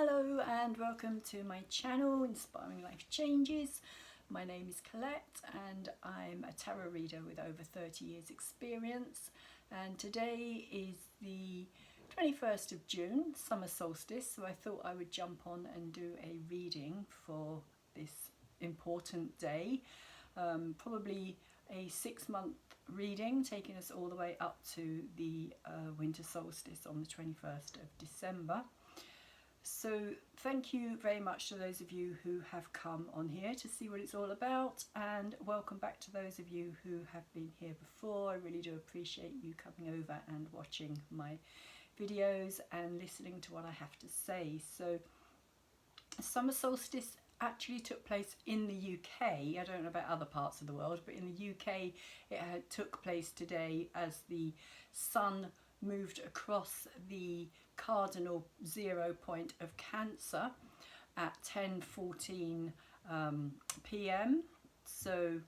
Hello and welcome to my channel, Inspiring Life Changes. My name is Colette and I'm a tarot reader with over 30 years experience, and today is the 21st of June, summer solstice, so I thought I would jump on and do a reading for this important day. Probably a 6-month reading taking us all the way up to the winter solstice on the 21st of December. So thank you very much to those of you who have come on here to see what it's all about, and welcome back to those of you who have been here before. I really do appreciate you coming over and watching my videos and listening to what I have to say. So summer solstice actually took place in the UK. I don't know about other parts of the world, but in the UK it took place today as the sun moved across the cardinal 0 point of Cancer at 10:14 p.m. So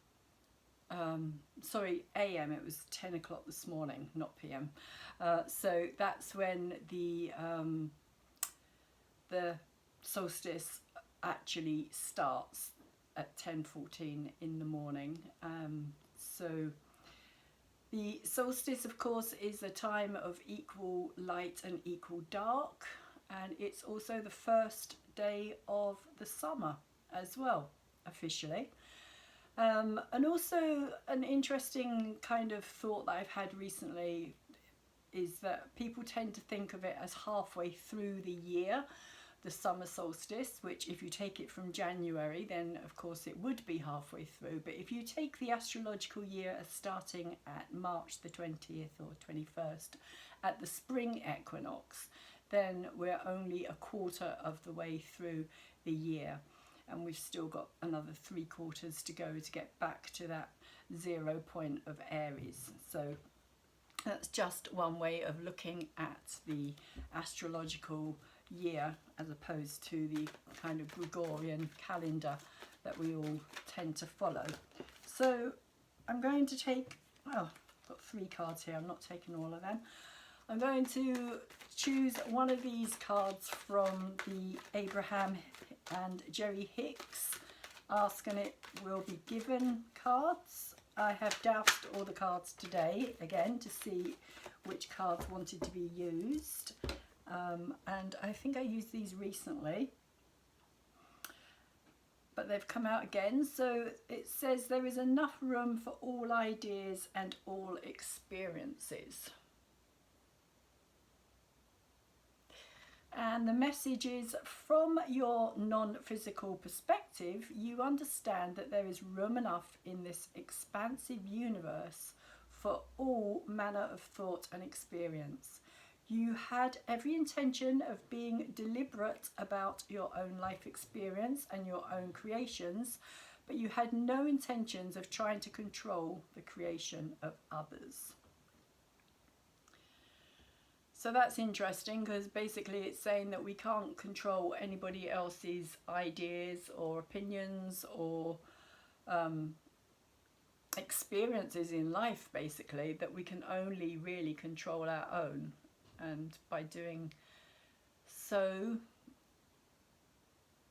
sorry, AM, it was 10 o'clock this morning, not PM. So that's when the solstice actually starts at 10:14 in the morning. So the solstice, of course, is a time of equal light and equal dark, and it's also the first day of the summer as well, officially. And also an interesting kind of thought that I've had recently is that people tend to think of it as halfway through the year, the summer solstice, which if you take it from January, then of course it would be halfway through. But if you take the astrological year as starting at March the 20th or 21st at the spring equinox, then we're only a quarter of the way through the year, and we've still got another 3 quarters to go to get back to that 0 point of Aries. So that's just one way of looking at the astrological year as opposed to the kind of Gregorian calendar that we all tend to follow. So I'm going to take, well, I've got 3 cards here, I'm not taking all of them. I'm going to choose one of these cards from the Abraham and Jerry Hicks Ask and It Will Be Given cards. I have doused all the cards today again to see which cards wanted to be used. And I think I used these recently, but they've come out again. So it says there is enough room for all ideas and all experiences. And the message is, from your non-physical perspective, you understand that there is room enough in this expansive universe for all manner of thought and experience. You had every intention of being deliberate about your own life experience and your own creations, but you had no intentions of trying to control the creation of others. So that's interesting, because basically it's saying that we can't control anybody else's ideas or opinions or experiences in life, basically, that we can only really control our own. And by doing so,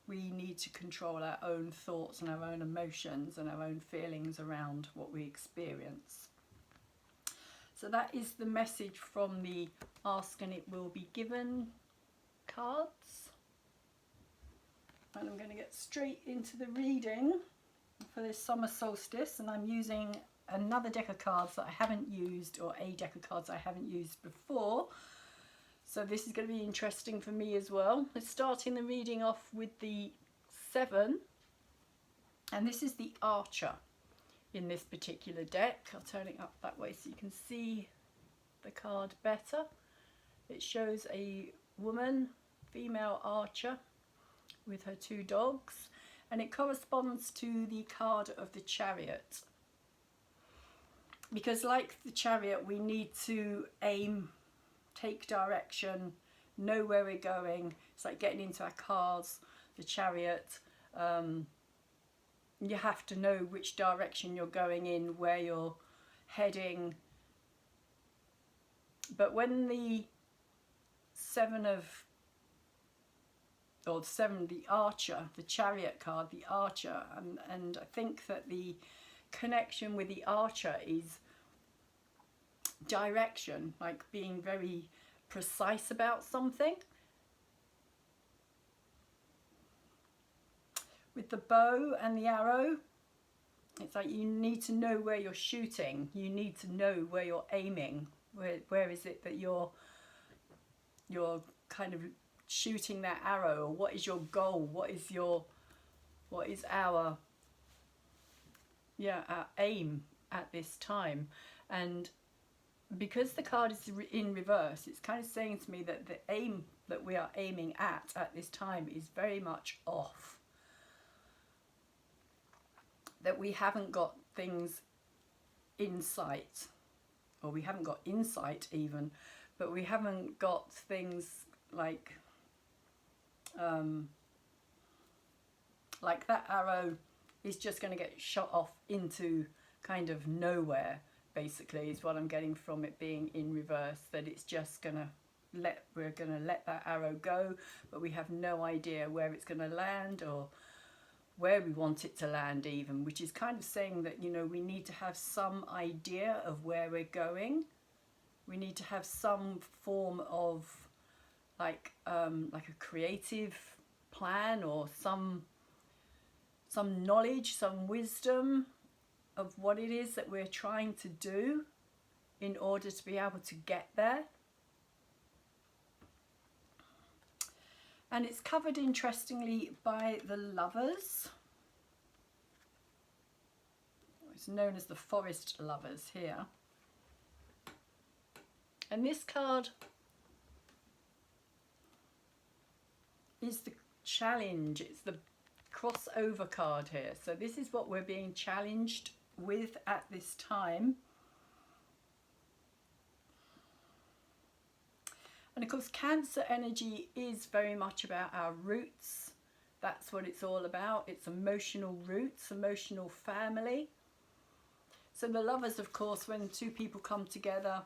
we need to control our own thoughts and our own emotions and our own feelings around what we experience. So that is the message from the Ask and It Will Be Given cards. And I'm going to get straight into the reading for this summer solstice, and I'm using another deck of cards that I haven't used, or a deck of cards I haven't used before. So this is going to be interesting for me as well. Let's starting the reading off with the 7, and this is the Archer in this particular deck. I'll turn it up that way so you can see the card better. It shows a woman, female archer, with her 2 dogs, and it corresponds to the card of the Chariot. Because like the Chariot, we need to aim, take direction, know where we're going. It's like getting into our cars, the Chariot. You have to know which direction you're going in, where you're heading. But when the 7 of or 7, the Archer, the Chariot card, the Archer, and I think that the connection with the Archer is direction, like being very precise about something. With the bow and the arrow, it's like you need to know where you're shooting. You need to know where you're aiming. Where is it that you're kind of shooting that arrow, or what is your goal? What is our aim at this time? And because the card is in reverse, it's kind of saying to me that the aim that we are aiming at this time is very much off. That we haven't got things in sight, or we haven't got insight even, but we haven't got things like that arrow is just going to get shot off into kind of nowhere, basically, is what I'm getting from it being in reverse. That it's just we're going to let that arrow go, but we have no idea where it's going to land or where we want it to land even, which is kind of saying that, you know, we need to have some idea of where we're going. We need to have some form of like a creative plan, or some knowledge, some wisdom of what it is that we're trying to do in order to be able to get there. And it's covered, interestingly, by the Lovers. It's known as the Forest Lovers here. And this card is the challenge. It's the crossover card here. So this is what we're being challenged with at this time. And of course, Cancer energy is very much about our roots. That's what it's all about. It's emotional roots, emotional family. So the Lovers, of course, when two people come together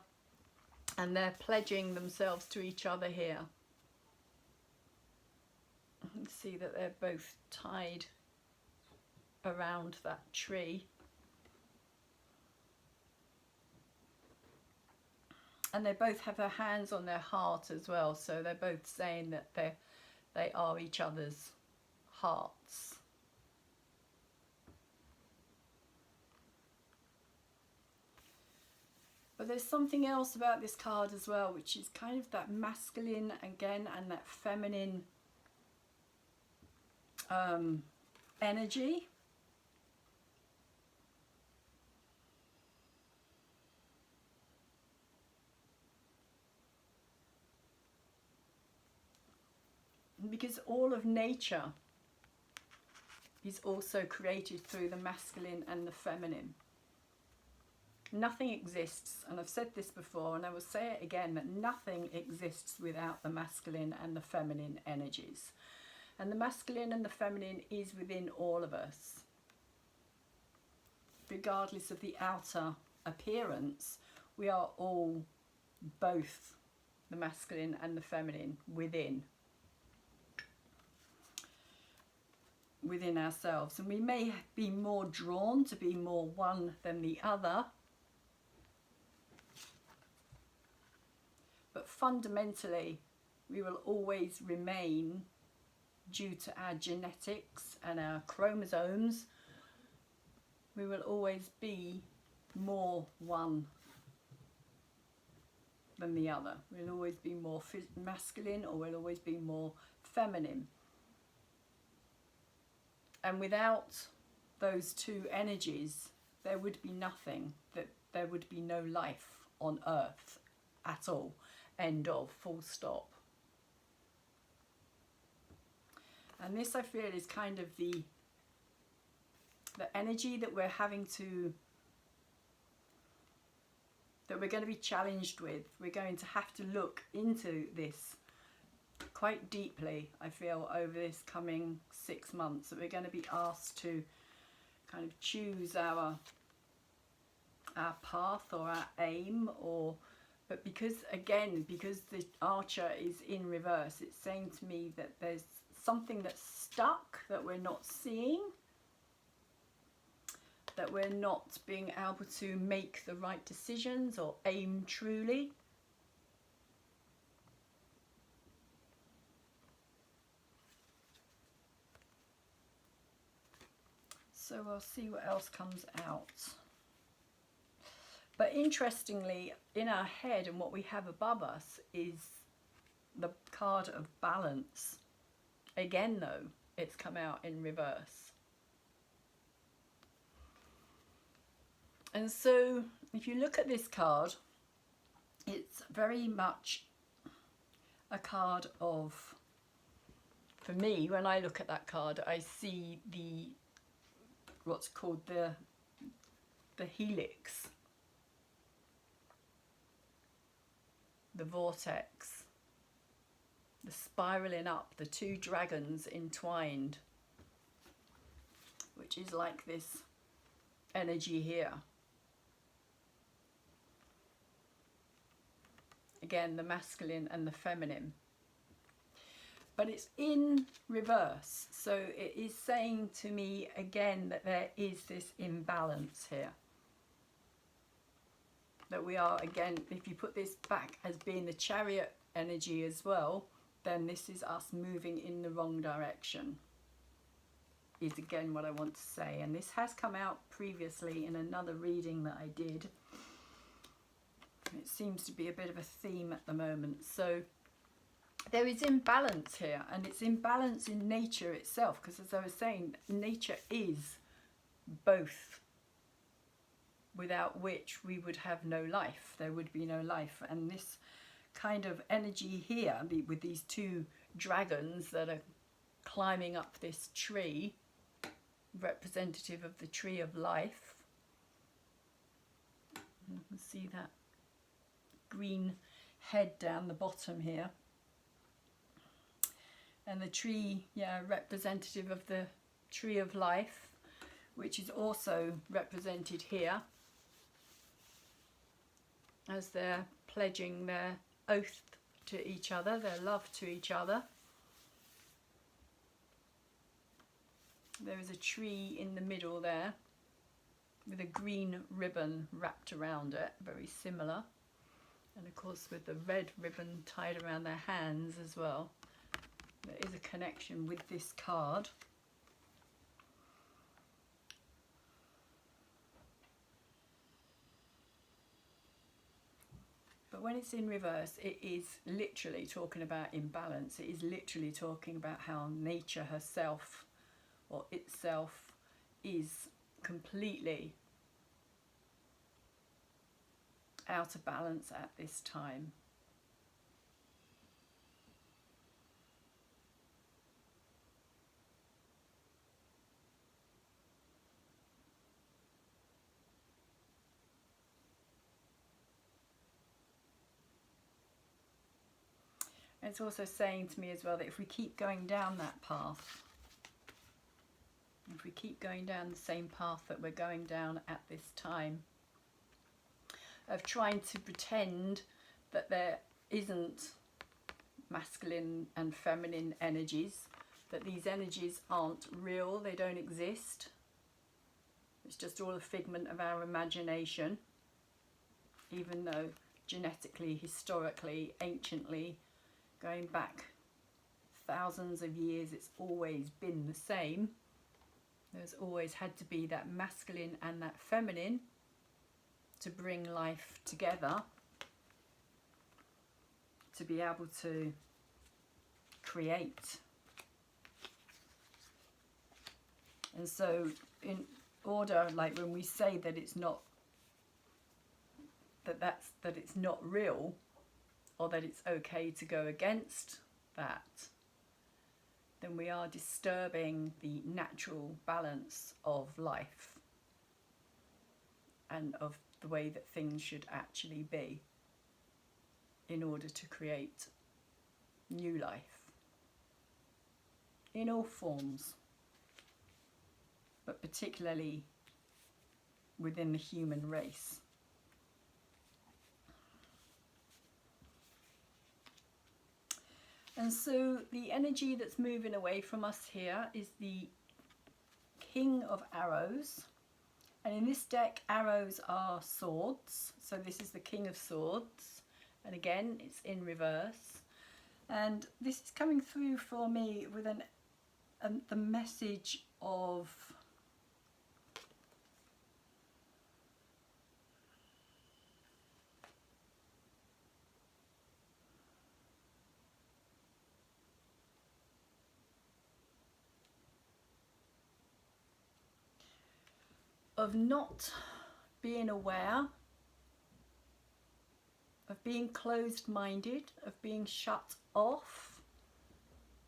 and they're pledging themselves to each other here. You can see that they're both tied around that tree. And they both have their hands on their heart as well. So they're both saying that they are each other's hearts. But there's something else about this card as well, which is kind of that masculine again and that feminine energy. Because all of nature is also created through the masculine and the feminine. Nothing exists, and I've said this before and I will say it again, that nothing exists without the masculine and the feminine energies. And the masculine and the feminine is within all of us. Regardless of the outer appearance, we are all both the masculine and the feminine within ourselves. And we may be more drawn to be more one than the other, but fundamentally we will always remain, due to our genetics and our chromosomes, we will always be more one than the other. We'll always be more masculine, or we'll always be more feminine. And without those two energies, there would be nothing, that there would be no life on earth at all. End of, full stop. And this, I feel, is kind of the energy that we're having to, that we're going to be challenged with. We're going to have to look into this quite deeply, I feel, over this coming 6 months. That we're going to be asked to kind of choose our path or our aim, but because, again, because the Archer is in reverse, it's saying to me that there's something that's stuck, that we're not seeing, that we're not being able to make the right decisions or aim truly. So I'll see what else comes out. But interestingly, in our head and what we have above us is the card of balance. Again though, it's come out in reverse. And so if you look at this card, it's very much a card of, for me, when I look at that card, I see the, what's called the helix, the vortex, the spiraling up, the two dragons entwined, which is like this energy here. Again, the masculine and the feminine. But it's in reverse. So it is saying to me again that there is this imbalance here. That we are, again, if you put this back as being the Chariot energy as well, then this is us moving in the wrong direction. Is again what I want to say. And this has come out previously in another reading that I did. It seems to be a bit of a theme at the moment. So there is imbalance here, and it's imbalance in nature itself, because as I was saying, nature is both, without which we would have no life. There would be no life. And this kind of energy here, with these two dragons that are climbing up this tree, representative of the tree of life. You can see that green head down the bottom here. And the tree, yeah, representative of the tree of life, which is also represented here as they're pledging their oath to each other, their love to each other. There is a tree in the middle there with a green ribbon wrapped around it, very similar. And of course with the red ribbon tied around their hands as well. There is a connection with this card. But when it's in reverse, it is literally talking about imbalance. It is literally talking about how nature herself or itself is completely out of balance at this time. It's also saying to me as well that if we keep going down that path, if we keep going down the same path that we're going down at this time, of trying to pretend that there isn't masculine and feminine energies, that these energies aren't real, they don't exist, it's just all a figment of our imagination, even though genetically, historically, anciently, going back thousands of years, it's always been the same. There's always had to be that masculine and that feminine to bring life together, to be able to create. And so in order, like when we say that it's not, that it's not real, or that it's okay to go against that, then we are disturbing the natural balance of life and of the way that things should actually be in order to create new life in all forms, but particularly within the human race. And so the energy that's moving away from us here is the King of Arrows. And in this deck, arrows are swords. So this is the King of Swords. And again, it's in reverse. And this is coming through for me with the message of not being aware, of being closed-minded, of being shut off,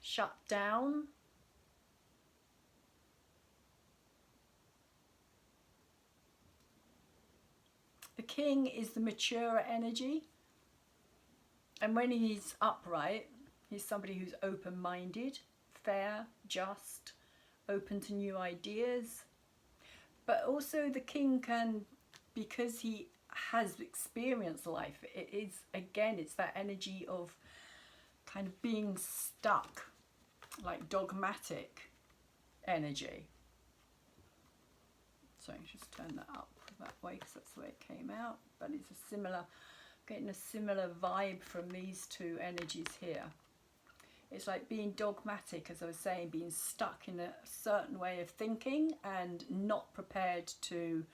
shut down. The King is the mature energy, and when he's upright, he's somebody who's open-minded, fair, just, open to new ideas. But also the King can, because he has experienced life, it is, again, it's that energy of kind of being stuck, like dogmatic energy. So just turn that up that way because that's the way it came out. But it's a similar, getting a similar vibe from these two energies here. It's like being dogmatic, as I was saying, being stuck in a certain way of thinking and not prepared to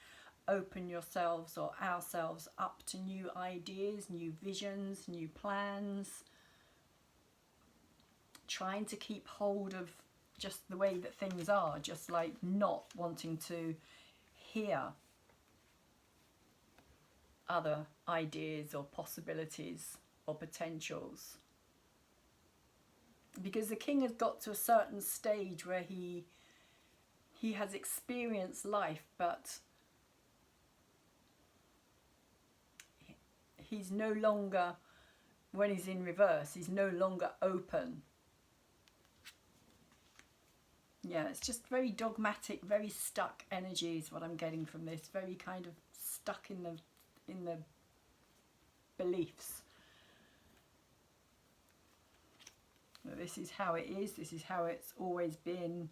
open yourselves or ourselves up to new ideas, new visions, new plans. Trying to keep hold of just the way that things are, just like not wanting to hear other ideas or possibilities or potentials. Because the King has got to a certain stage where he has experienced life, but he's no longer, when he's in reverse, he's no longer open. Yeah, it's just very dogmatic, very stuck energy is what I'm getting from this. Very kind of stuck in the beliefs. This is how it is, this is how it's always been,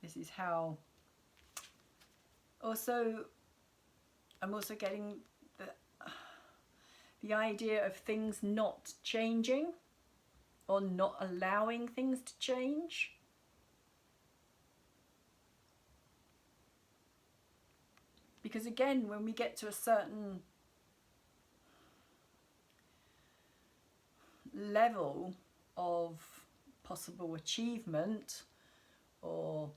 this is how... Also, I'm also getting the idea of things not changing or not allowing things to change. Because again, when we get to a certain level of possible achievement, or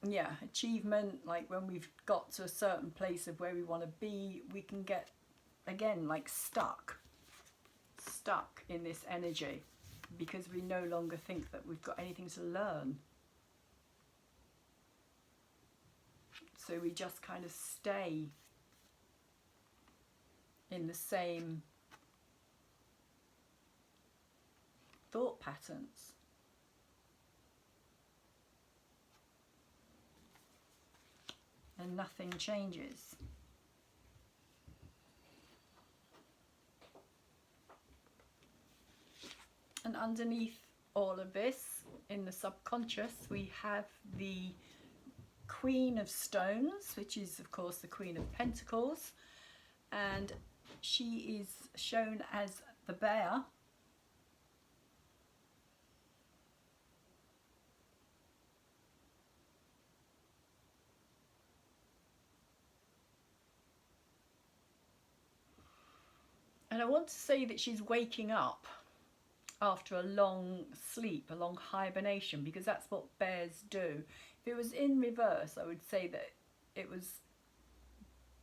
yeah, achievement, like when we've got to a certain place of where we want to be, we can get, again, like stuck in this energy because we no longer think that we've got anything to learn. So we just kind of stay in the same thought patterns. And nothing changes. And underneath all of this, in the subconscious, we have the Queen of Stones, which is of course the Queen of Pentacles, and she is shown as the bear. And I want to say that she's waking up after a long sleep, a long hibernation, because that's what bears do. If it was in reverse, I would say that it was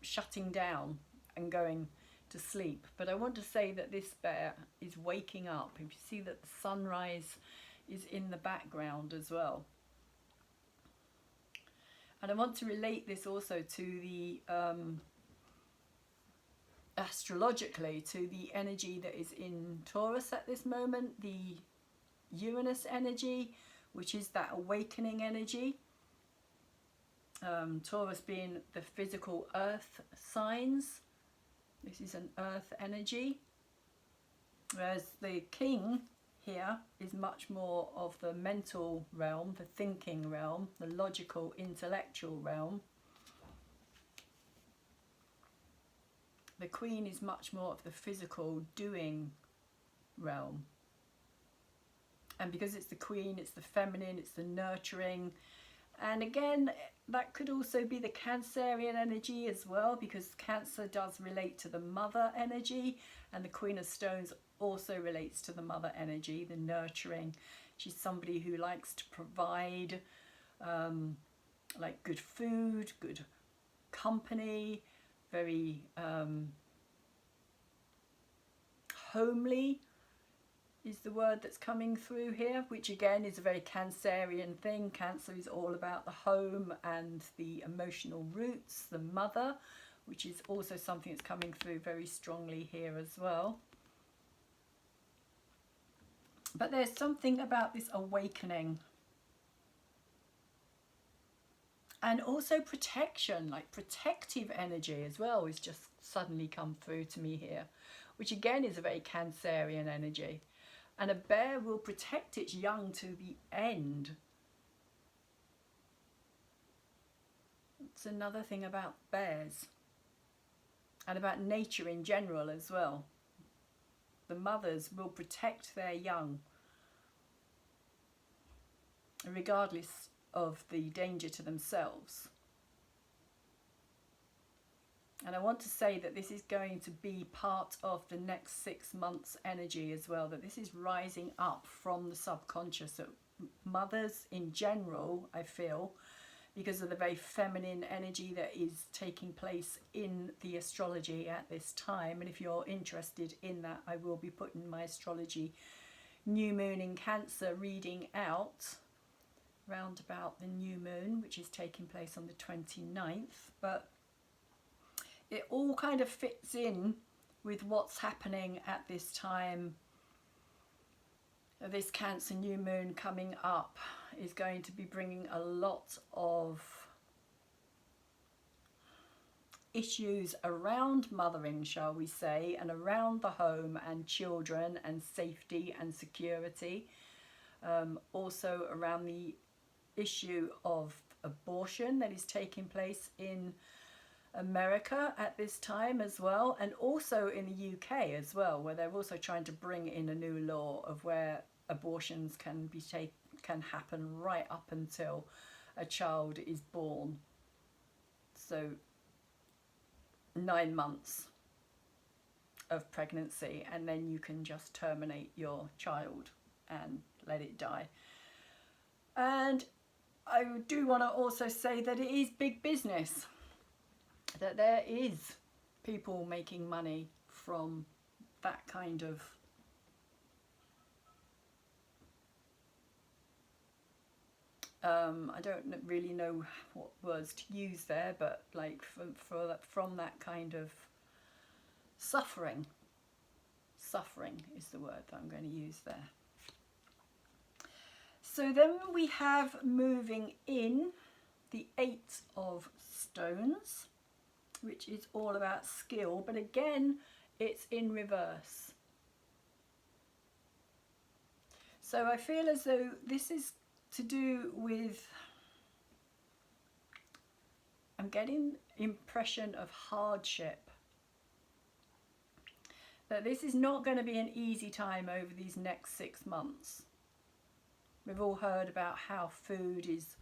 shutting down and going to sleep. But I want to say that this bear is waking up. If you see that the sunrise is in the background as well. And I want to relate this also to the astrologically to the energy that is in Taurus at this moment, the Uranus energy, which is that awakening energy. Taurus being the physical earth signs. This is an earth energy. Whereas the king here is much more of the mental realm, the thinking realm, the logical, intellectual realm. The queen is much more of the physical, doing realm. And because it's the queen, it's the feminine, it's the nurturing. And again, that could also be the Cancerian energy as well, because Cancer does relate to the mother energy, and the Queen of Stones also relates to the mother energy, the nurturing. She's somebody who likes to provide like good food, good company, very homely is the word that's coming through here, which again is a very Cancerian thing. Cancer is all about the home and the emotional roots, the mother, which is also something that's coming through very strongly here as well. But there's something about this awakening. And also protection, like protective energy as well, is just suddenly come through to me here, which again is a very Cancerian energy. And a bear will protect its young to the end. It's another thing about bears and about nature in general as well. The mothers will protect their young regardless of the danger to themselves. And I want to say that this is going to be part of the next 6 months energy as well, that this is rising up from the subconscious. So mothers in general, I feel, because of the very feminine energy that is taking place in the astrology at this time. And if you're interested in that, I will be putting my astrology new moon in Cancer reading out round about the new moon, which is taking place on the 29th. But it all kind of fits in with what's happening at this time. This Cancer new moon coming up is going to be bringing a lot of issues around mothering, shall we say, and around the home and children and safety and security. Also around the issue of abortion that is taking place in America at this time as well, and also in the UK as well, where they're also trying to bring in a new law of where abortions can happen right up until a child is born. So 9 months of pregnancy, and then you can just terminate your child and let it die. And I do want to also say that it is big business, that there is people making money from that kind of I don't really know what words to use there, but like from that kind of suffering. Suffering is the word that I'm going to use there. So then we have moving in the 8 of Stones, which is all about skill, but again it's in reverse. So I feel as though this is to do with, I'm getting impression of hardship, that this is not going to be an easy time over these next 6 months. We've all heard about how food is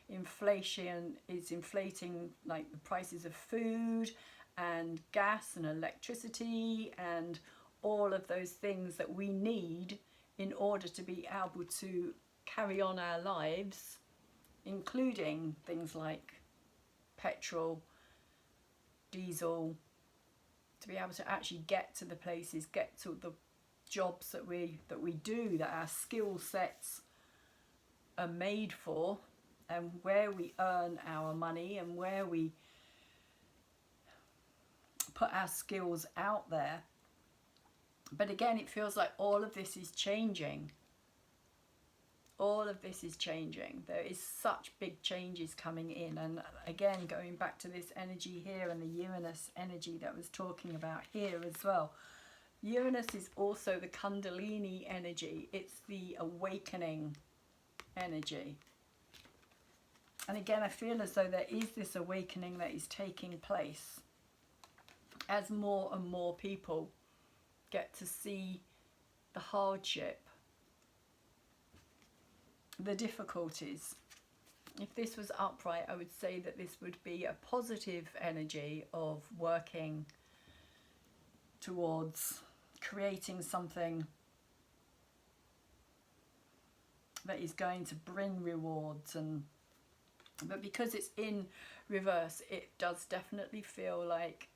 inflating, like the prices of food and gas and electricity and all of those things that we need in order to be able to carry on our lives, including things like petrol, diesel, to be able to actually get to the places, get to the jobs that we do, that our skill sets are made for, and where we earn our money and where we put our skills out there. But again, it feels like all of this is changing. All of this is changing. There is such big changes coming in. And again, going back to this energy here and the Uranus energy that I was talking about here as well, Uranus is also the Kundalini energy. It's the awakening energy. And again, I feel as though there is this awakening that is taking place as more and more people get to see the hardship, the difficulties. If this was upright, I would say that this would be a positive energy of working towards creating something that is going to bring rewards. But because it's in reverse, it does definitely feel like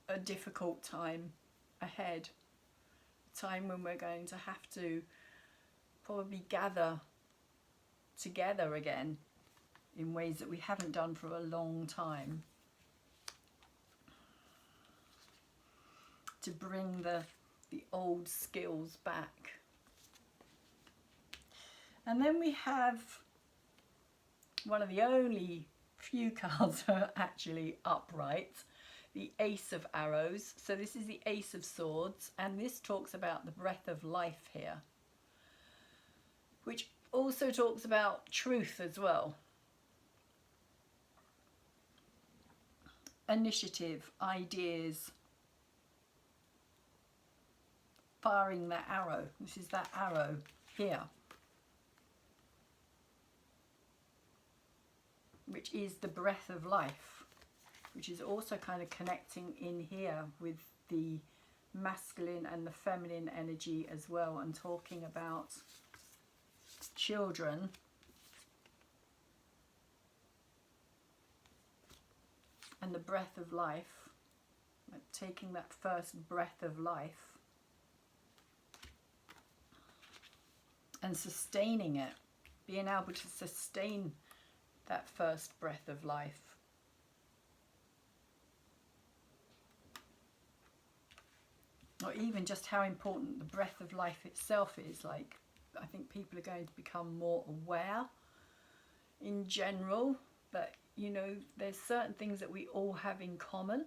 a difficult time ahead, a time when we're going to have to probably gather together again in ways that we haven't done for a long time, to bring the old skills back. And then we have one of the only few cards that are actually upright, the Ace of Arrows. So this is the Ace of Swords, and this talks about the breath of life here, which also talks about truth as well. Initiative, ideas, firing that arrow. This is that arrow here, which is the breath of life, which is also kind of connecting in here with the masculine and the feminine energy as well, and talking about children and the breath of life, like taking that first breath of life and sustaining it, being able to sustain that first breath of life. Or even just how important the breath of life itself is. Like, I think people are going to become more aware in general that, you know, there's certain things that we all have in common.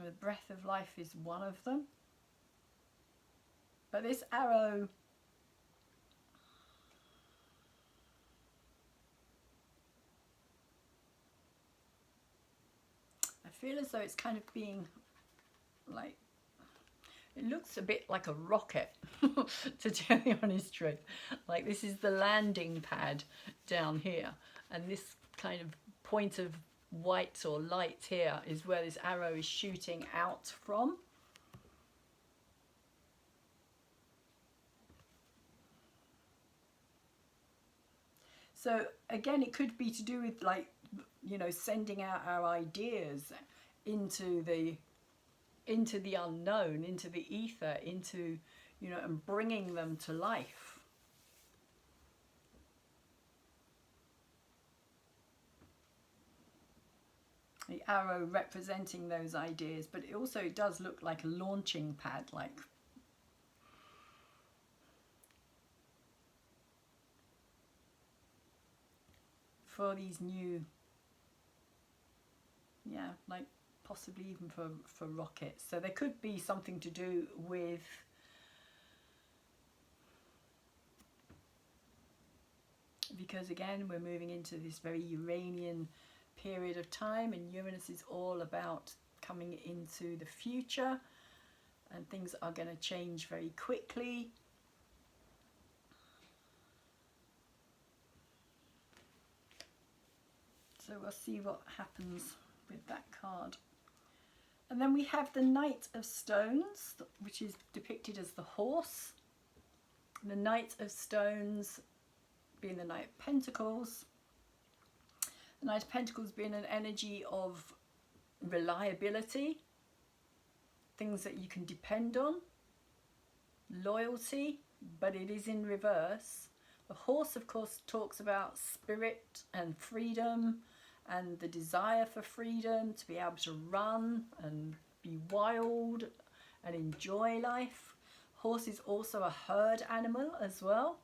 The breath of life is one of them. But this arrow, I feel as though it's kind of being like, it looks a bit like a rocket, to tell you the honest truth. Like, this is the landing pad down here, and this kind of point of white or light here is where this arrow is shooting out from. So again, it could be to do with, like, you know, sending out our ideas into the unknown, into the ether, into, you know, and bringing them to life. The arrow representing those ideas, but it also does look like a launching pad, like for these new, yeah, like possibly even for rockets. So there could be something to do with because again we're moving into this very Uranian period of time, and Uranus is all about coming into the future, and things are going to change very quickly. So we'll see what happens with that card. And then we have the Knight of Stones, which is depicted as the horse. The Knight of Stones being the Knight of Pentacles. The Knight of Pentacles being an energy of reliability, things that you can depend on, loyalty, but it is in reverse. The horse, of course, talks about spirit and freedom, and the desire for freedom, to be able to run and be wild and enjoy life. Horse is also a herd animal as well.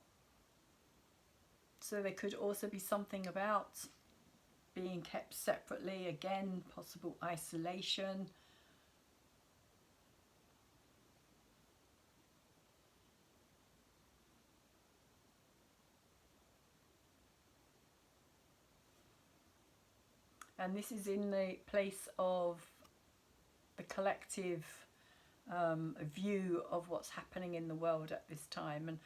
So there could also be something about being kept separately, again, possible isolation. And this is in the place of the collective view of what's happening in the world at this time. And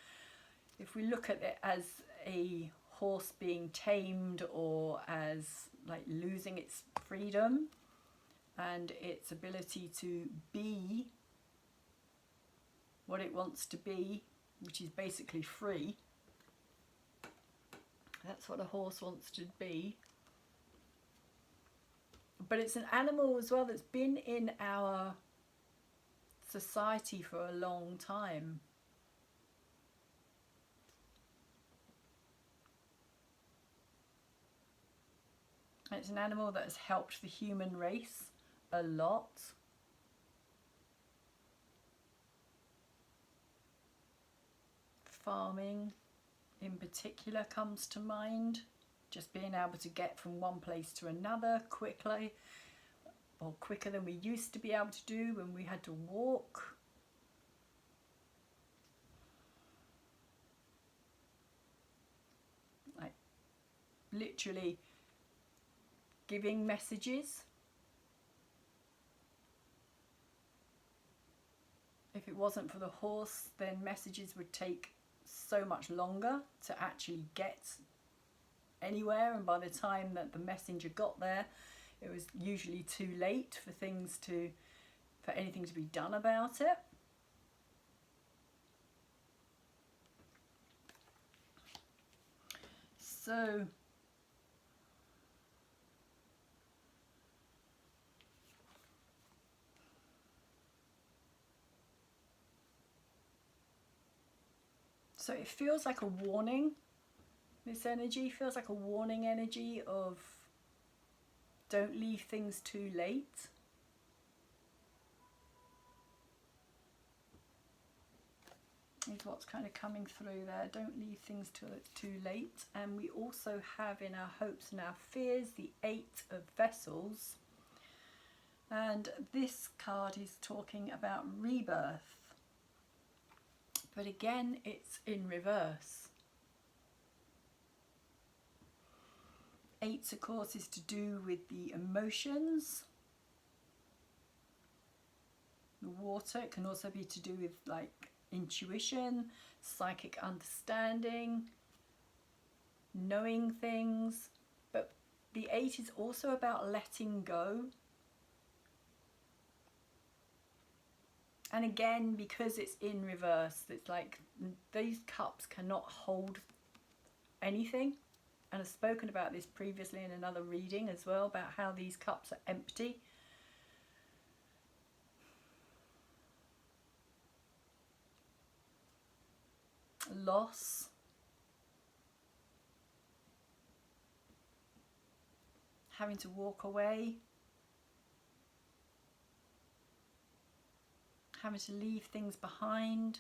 if we look at it as a horse being tamed, or as like losing its freedom and its ability to be what it wants to be, which is basically free. That's what a horse wants to be. But it's an animal as well that's been in our society for a long time. It's an animal that has helped the human race a lot. Farming in particular comes to mind. Just being able to get from one place to another quickly, or quicker than we used to be able to do when we had to walk. Like literally giving messages. If it wasn't for the horse, then messages would take so much longer to actually get anywhere, and by the time that the messenger got there, it was usually too late for anything to be done about it. So it feels like a warning. This energy feels like a warning energy of don't leave things too late. Is what's kind of coming through there. Don't leave things too late. And we also have in our hopes and our fears the 8 of Vessels. And this card is talking about rebirth. But again, it's in reverse. 8, of course, is to do with the emotions. The water, it can also be to do with like intuition, psychic understanding, knowing things. But the 8 is also about letting go. And again, because it's in reverse, it's like these cups cannot hold anything. And I've spoken about this previously in another reading as well, about how these cups are empty. Loss. Having to walk away. Having to leave things behind.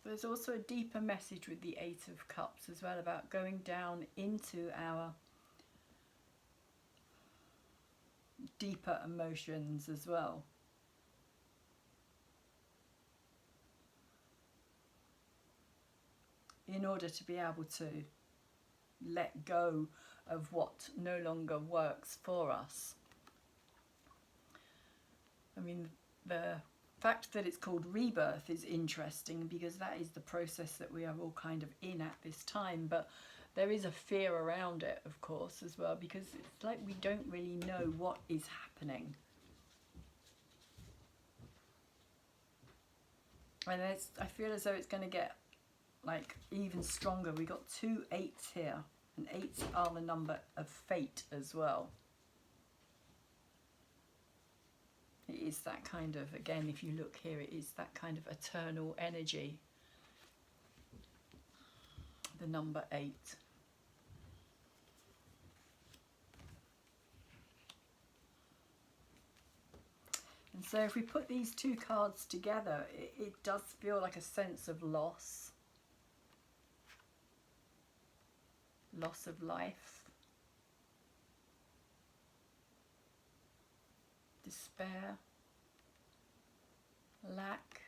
There's also a deeper message with the 8 of Cups as well, about going down into our deeper emotions as well. In order to be able to let go of what no longer works for us. I mean, the fact that it's called rebirth is interesting, because that is the process that we are all kind of in at this time, but there is a fear around it, of course, as well, because it's like we don't really know what is happening. And I feel as though it's going to get like even stronger. We got 2 8s here, and 8s are the number of fate as well. It is that kind of, again, if you look here, it is that kind of eternal energy. The number 8. And so if we put these two cards together, it does feel like a sense of loss. Loss of life. Despair. Lack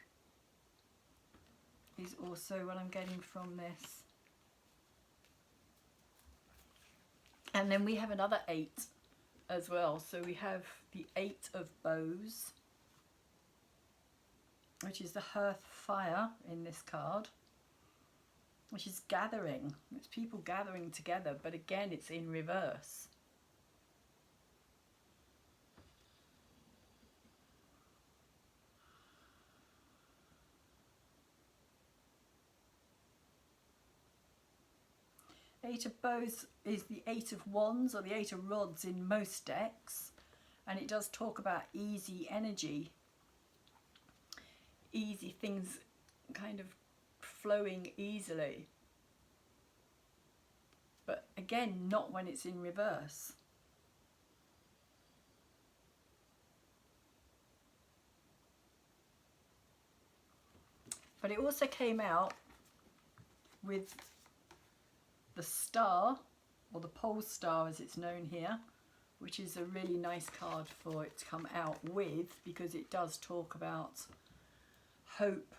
is also what I'm getting from this. And then we have another 8 as well. So we have the 8 of bows, which is the hearth fire in this card, which is gathering. It's people gathering together, but again, it's in reverse. Eight of bows is the 8 of wands or the 8 of rods in most decks, and it does talk about easy energy, easy things kind of flowing easily, but again not when it's in reverse. But it also came out with the star, or the pole star as it's known here, which is a really nice card for it to come out with, because it does talk about hope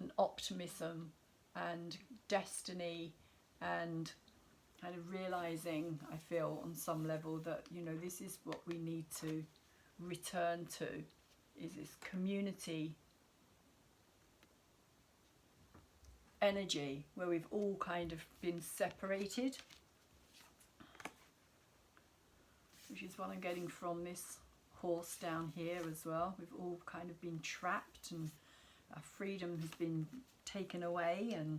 and optimism and destiny, and kind of realizing, I feel on some level, that, you know, this is what we need to return to, is this community energy where we've all kind of been separated, which is what I'm getting from this horse down here as well. We've all kind of been trapped, and our freedom has been taken away, and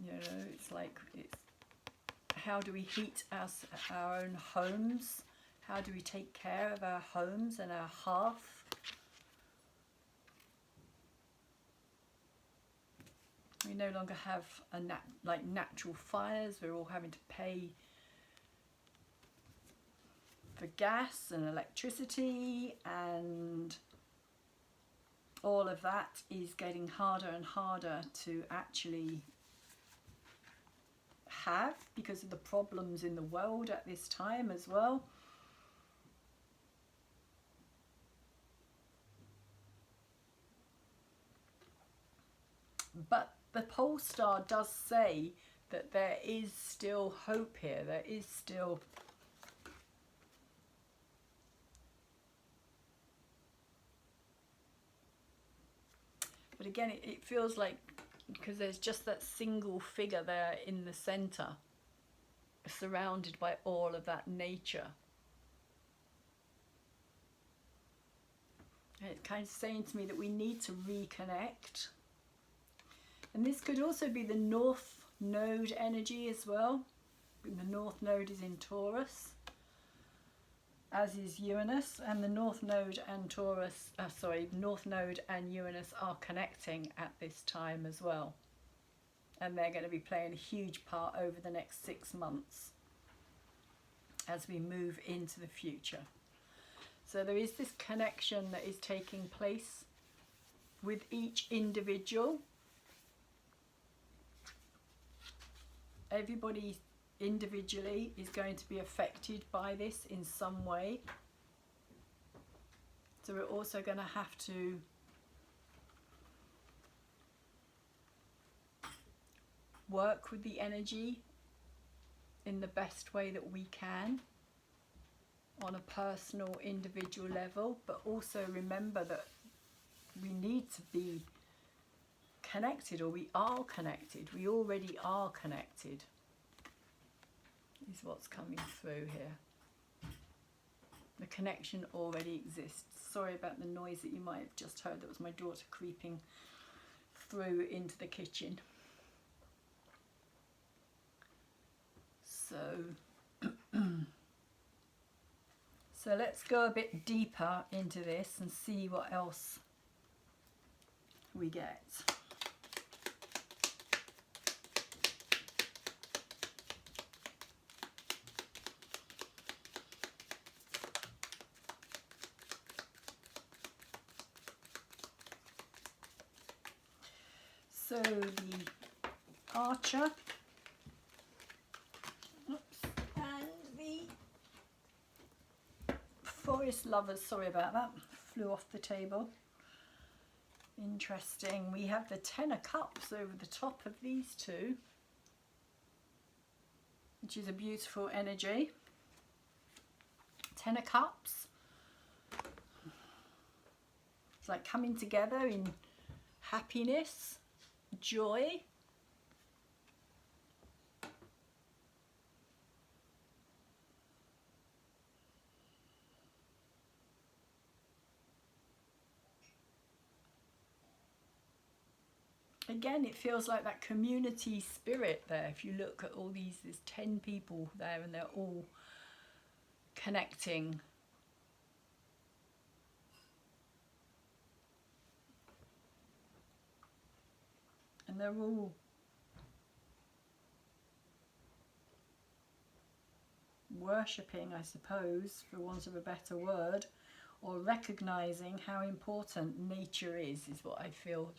you know, it's like, it's how do we heat our own homes? How do we take care of our homes and our hearth? We no longer have natural fires. We're all having to pay for gas and electricity, and all of that is getting harder and harder to actually have, because of the problems in the world at this time as well. But the pole star does say that there is still hope here. There is still but again, it feels like, because there's just that single figure there in the center, surrounded by all of that nature. And it's kind of saying to me that we need to reconnect. And this could also be the North Node energy as well. The North Node is in Taurus, as is Uranus, and the North Node and North Node and Uranus are connecting at this time as well. And they're going to be playing a huge part over the next 6 months as we move into the future. So there is this connection that is taking place with each individual. Everybody individually is going to be affected by this in some way. So we're also going to have to work with the energy in the best way that we can on a personal, individual level, but also remember that we need to be connected, or we are connected. We already are connected, is what's coming through here. The connection already exists. Sorry about the noise that you might have just heard. That was my daughter creeping through into the kitchen. So let's go a bit deeper into this and see what else we get. So the Archer, oops, and the Forest Lovers, sorry about that, flew off the table. Interesting. We have the Ten of Cups over the top of these two, which is a beautiful energy. Ten of Cups. It's like coming together in happiness, joy. Again, it feels like that community spirit there. If you look at all these, there's 10 people there and they're all connecting. And they're all worshipping, I suppose, for want of a better word, or recognizing how important nature is what I feel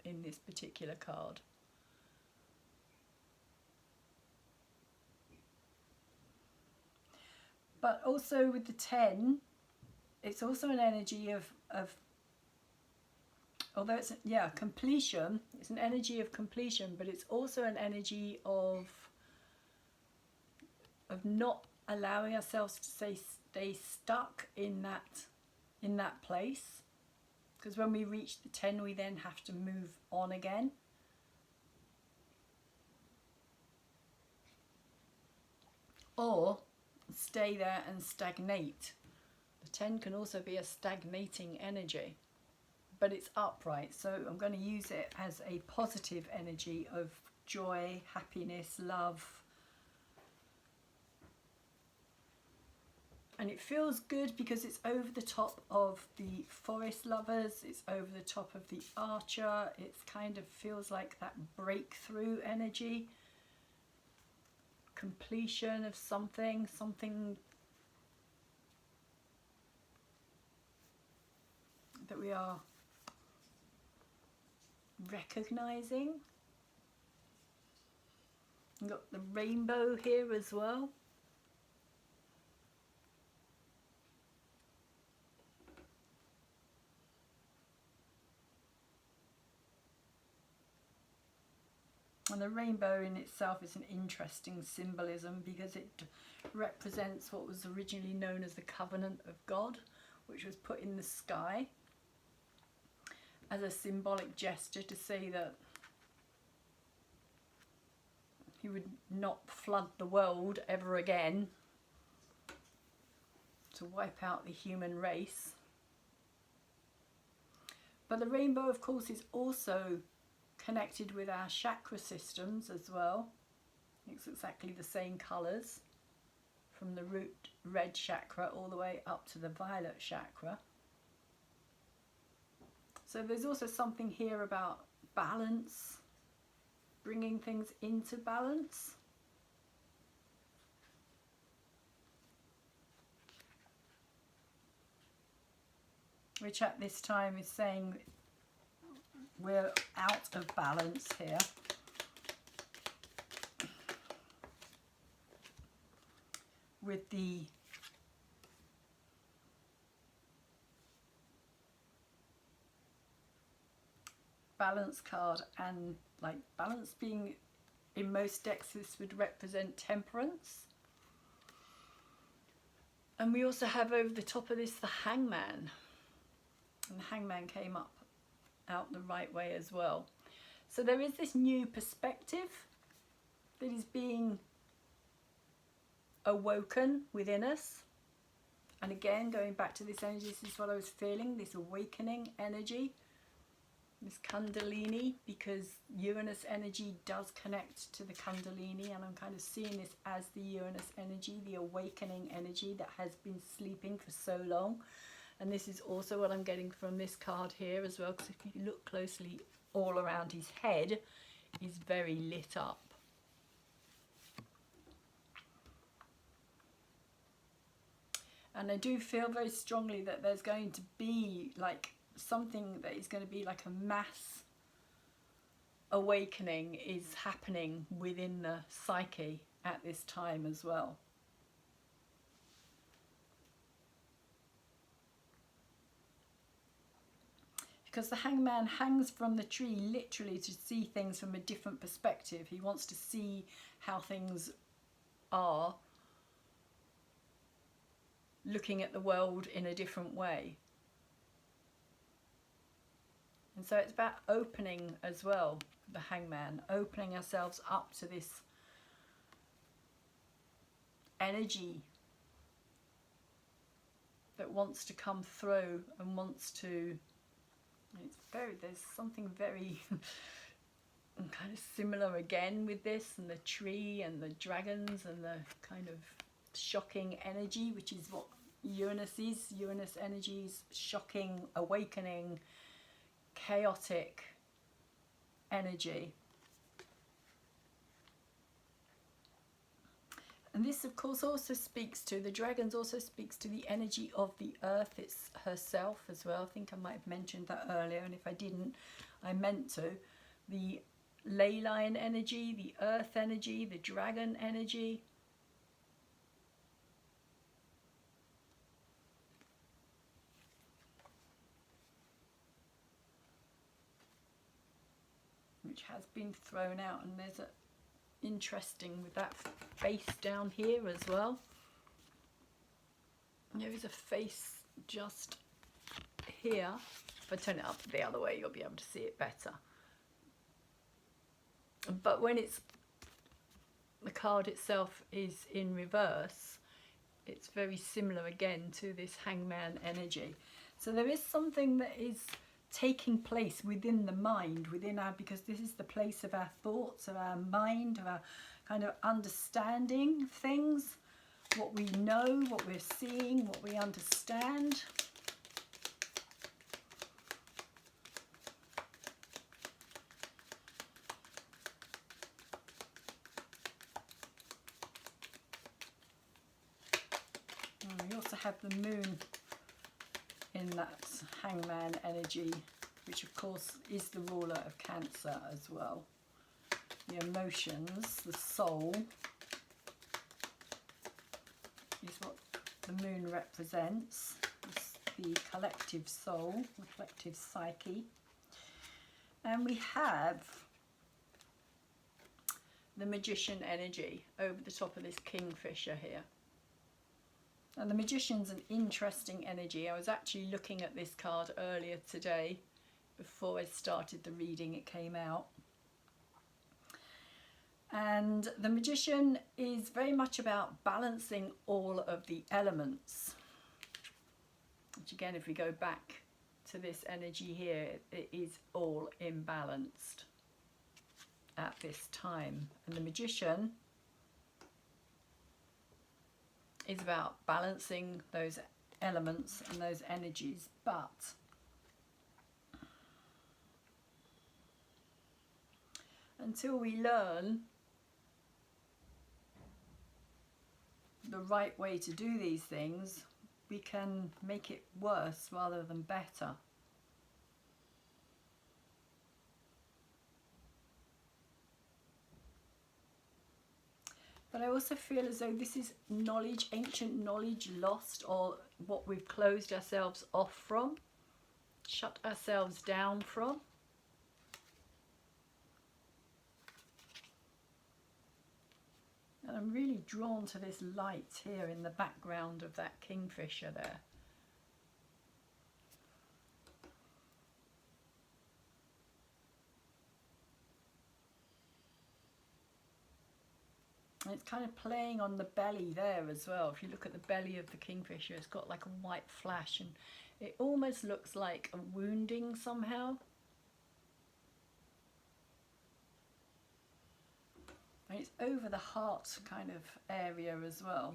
in this particular card. But also with the 10, it's also an energy of although it's, yeah, completion, it's an energy of completion, but it's also an energy of not allowing ourselves to stay stuck in that place. Because when we reach the 10, we then have to move on again. Or stay there and stagnate. The 10 can also be a stagnating energy, but it's upright. So I'm going to use it as a positive energy of joy, happiness, love. And it feels good because it's over the top of the Forest Lovers, it's over the top of the Archer, it kind of feels like that breakthrough energy, completion of something that we are recognizing. We've got the rainbow here as well. And the rainbow in itself is an interesting symbolism because it represents what was originally known as the covenant of God, which was put in the sky as a symbolic gesture to say that he would not flood the world ever again, to wipe out the human race. But the rainbow, of course, is also connected with our chakra systems as well. It's exactly the same colours, from the root red chakra all the way up to the violet chakra. So there's also something here about balance, bringing things into balance. Which at this time is saying we're out of balance here. With the balance card, and like balance being, in most decks this would represent temperance. And we also have over the top of this the Hangman. And the Hangman came up out the right way as well. So there is this new perspective that is being awoken within us. And again, going back to this energy, this is what I was feeling, this awakening energy, this Kundalini, because Uranus energy does connect to the Kundalini, and I'm kind of seeing this as the Uranus energy, the awakening energy that has been sleeping for so long. And this is also what I'm getting from this card here as well, because if you look closely, all around his head is very lit up. And I do feel very strongly that there's going to be like something that is going to be like a mass awakening is happening within the psyche at this time as well. Because the hangman hangs from the tree literally to see things from a different perspective. He wants to see how things are, looking at the world in a different way. And so it's about opening as well, the hangman, opening ourselves up to this energy that wants to come through and wants to, there's something very kind of similar again with this, and the tree and the dragons and the kind of shocking energy, which is what Uranus is. Uranus energy is shocking, awakening, chaotic energy. And this of course also speaks to, the dragons also speaks to the energy of the earth, it's herself as well. I think I might have mentioned that earlier, and if I didn't, I meant to. The ley line energy, the earth energy, the dragon energy. Which has been thrown out, and there's a interesting with that face down here as well. There is a face just here. If I turn it up the other way, you'll be able to see it better. But when it's, the card itself is in reverse, it's very similar again to this hangman energy. So there is something that is taking place within the mind, within our, because this is the place of our thoughts, of our mind, of our kind of understanding things, what we know, what we're seeing, what we understand. And we also have the moon in that hangman energy, which of course is the ruler of Cancer as well. The emotions, the soul, is what the moon represents. It's the collective soul, the collective psyche. And we have the magician energy over the top of this kingfisher here. And the Magician's an interesting energy. I was actually looking at this card earlier today before I started the reading, it came out. And the Magician is very much about balancing all of the elements. Which again, if we go back to this energy here, it is all imbalanced at this time. And the Magician is about balancing those elements and those energies, but until we learn the right way to do these things, we can make it worse rather than better. But I also feel as though this is knowledge, ancient knowledge lost, or what we've closed ourselves off from, shut ourselves down from. And I'm really drawn to this light here in the background of that kingfisher there. And it's kind of playing on the belly there as well. If you look at the belly of the kingfisher, it's got like a white flash, and it almost looks like a wounding somehow. And it's over the heart kind of area as well.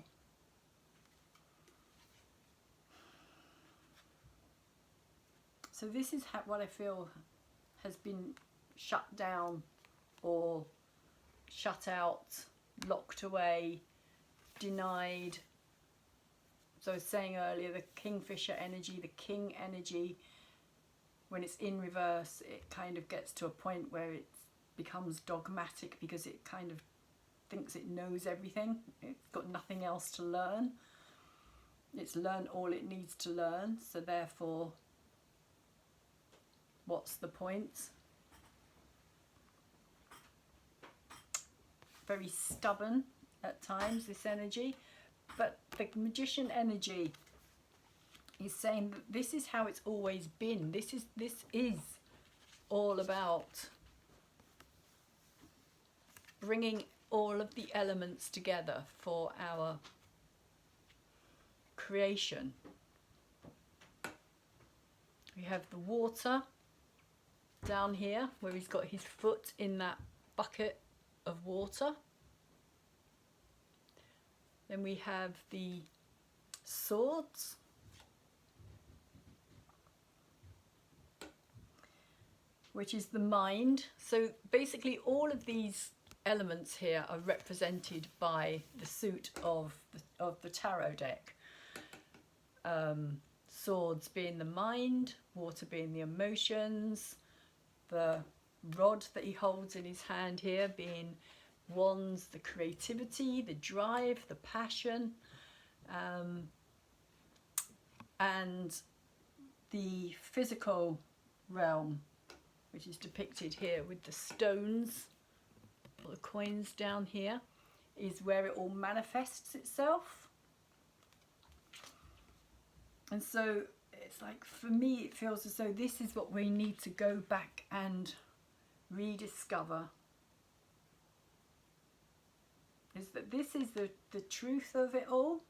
So this is what I feel has been shut down or shut out, locked away, denied. So I was saying earlier, the kingfisher energy, the king energy, when it's in reverse, it kind of gets to a point where it's becomes dogmatic because it kind of thinks it knows everything. It's got nothing else to learn. It's learned all it needs to learn, so therefore, what's the point? Very stubborn at times, this energy. But the Magician energy is saying that this is how it's always been. This is all about bringing all of the elements together for our creation. We have the water down here where he's got his foot in that bucket of water. Then we have the swords. Which is the mind. So basically all of these elements here are represented by the suit of the tarot deck. Swords being the mind, water being the emotions, the rod that he holds in his hand here being wands, the creativity, the drive, the passion, and the physical realm, which is depicted here with the stones, or the coins down here, is where it all manifests itself. And so it's like, for me, it feels as though this is what we need to go back and rediscover. Is that this is the truth of it all.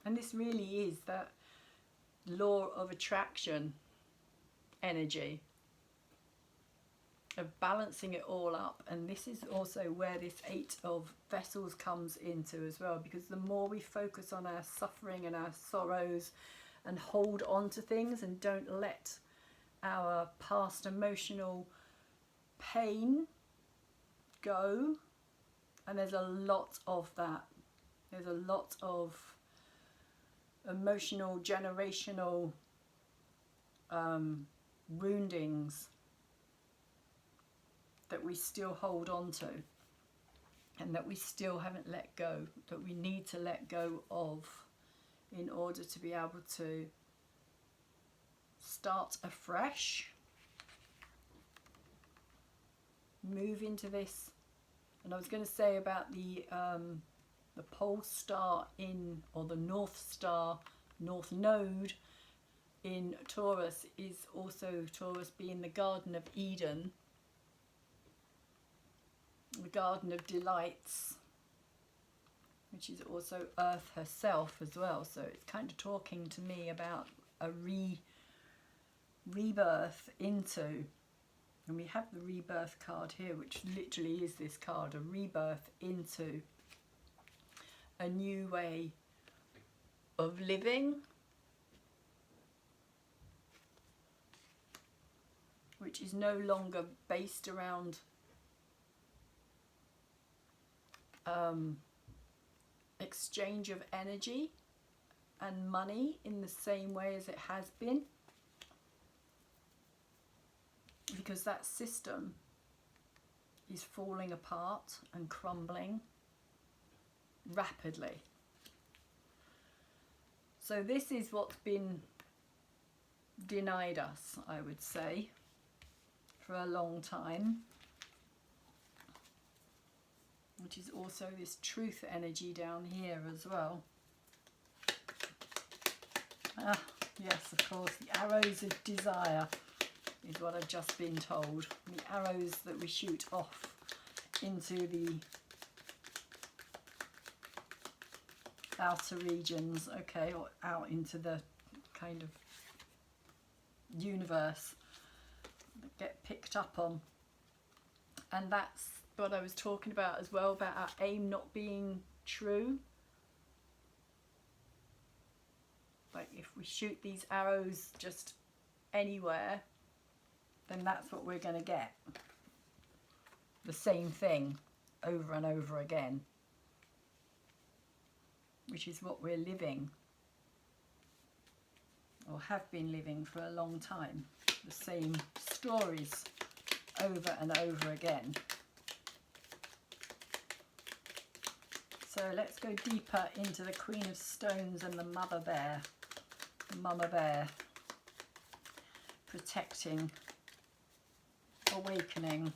And this really is that law of attraction energy of balancing it all up. And this is also where this 8 of vessels comes into as well, because the more we focus on our suffering and our sorrows and hold on to things and don't let our past emotional pain go, and there's a lot of that, there's a lot of emotional generational woundings that we still hold on to and that we still haven't let go, that we need to let go of in order to be able to start afresh, move into this. And I was going to say about the pole star in, or the north star, north node in Taurus is also Taurus being the Garden of Eden, the Garden of Delights, which is also Earth herself as well. So it's kind of talking to me about a rebirth into, and we have the rebirth card here, which literally is this card, a rebirth into a new way of living, which is no longer based around exchange of energy and money in the same way as it has been, because that system is falling apart and crumbling rapidly. So this is what's been denied us, I would say, for a long time, which is also this truth energy down here as well. Ah, yes, of course, the arrows of desire is what I've just been told. The arrows that we shoot off into the outer regions, okay, or out into the kind of universe that get picked up on. And that's what I was talking about as well, about our aim not being true. Like if we shoot these arrows just anywhere, then that's what we're going to get. The same thing over and over again, which is what we're living, or have been living for a long time. The same stories over and over again. So let's go deeper into the Queen of Stones and the Mother Bear, Mama Bear, protecting, awakening.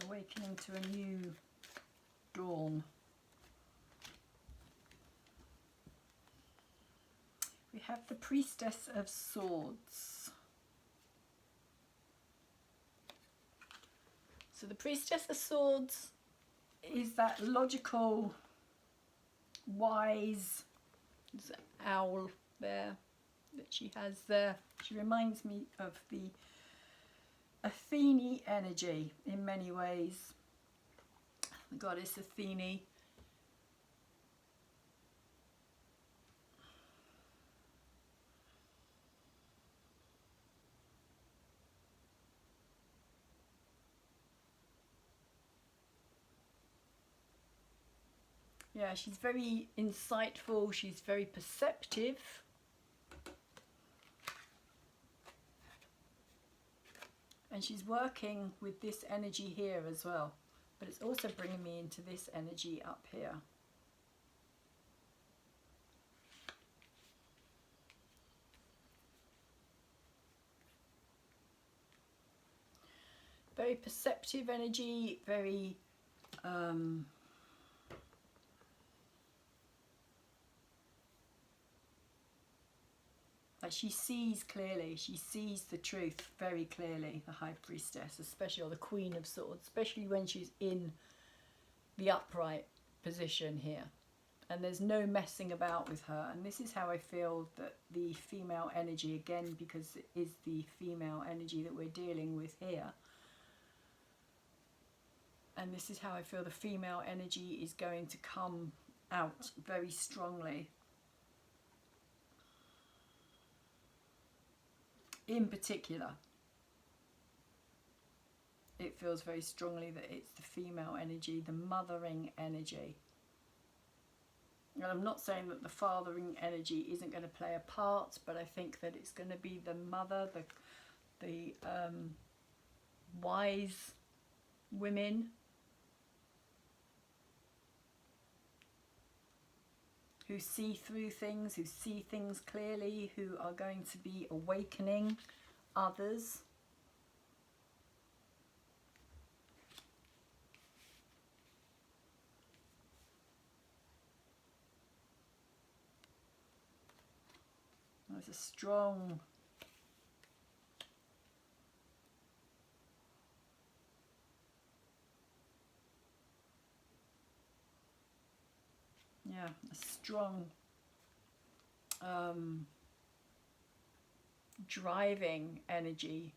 Awakening to a new dawn. We have the Priestess of Swords. So the Priestess of Swords is that logical, wise owl there that she has there. She reminds me of the Athene energy in many ways. The goddess Athene. Yeah, she's very insightful, she's very perceptive. And she's working with this energy here as well. But it's also bringing me into this energy up here. Very perceptive energy, very like she sees clearly, she sees the truth very clearly, the High Priestess, especially, or the Queen of Swords, especially when she's in the upright position here. And there's no messing about with her. And this is how I feel that the female energy, again, because it is the female energy that we're dealing with here. And this is how I feel the female energy is going to come out very strongly. In particular, it feels very strongly that it's the female energy, the mothering energy. And I'm not saying that the fathering energy isn't going to play a part, but I think that it's going to be the mother, the wise women who see through things, who see things clearly, who are going to be awakening others. There's a strong a strong driving energy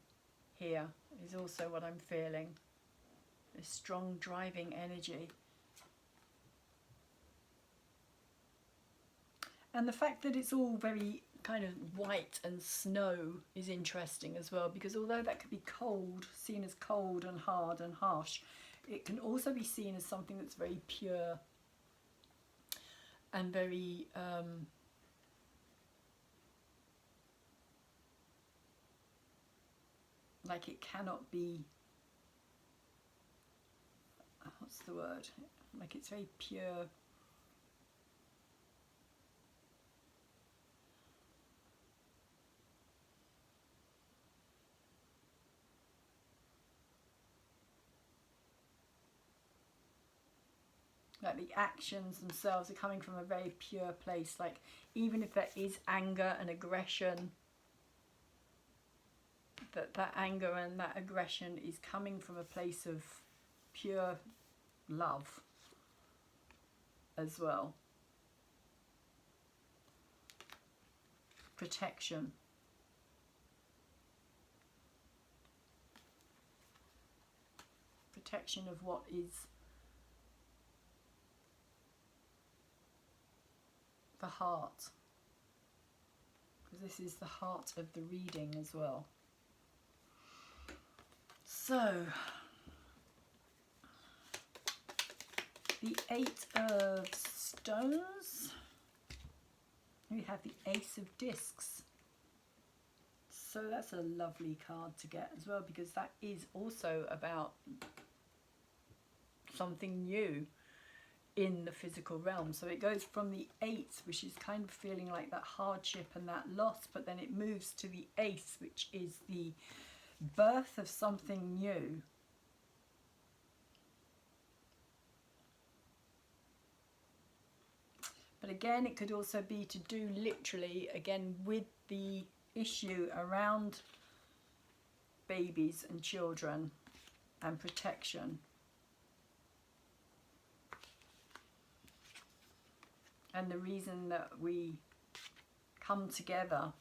here is also what I'm feeling. A strong driving energy. And the fact that it's all very kind of white and snow is interesting as well, because although that could be cold, seen as cold and hard and harsh, it can also be seen as something that's very pure and very like it cannot be, what's the word, like it's very pure. Like the actions themselves are coming from a very pure place. Like even if there is anger and aggression, that anger and that aggression is coming from a place of pure love as well. Protection. Protection of what is the heart, because this is the heart of the reading as well. So the 8 of Stones. We have the Ace of Discs. So that's a lovely card to get as well, because that is also about something new in the physical realm. So it goes from the 8, which is kind of feeling like that hardship and that loss, but then it moves to the Ace, which is the birth of something new. But again, it could also be to do literally, again, with the issue around babies and children and protection. And the reason that we come together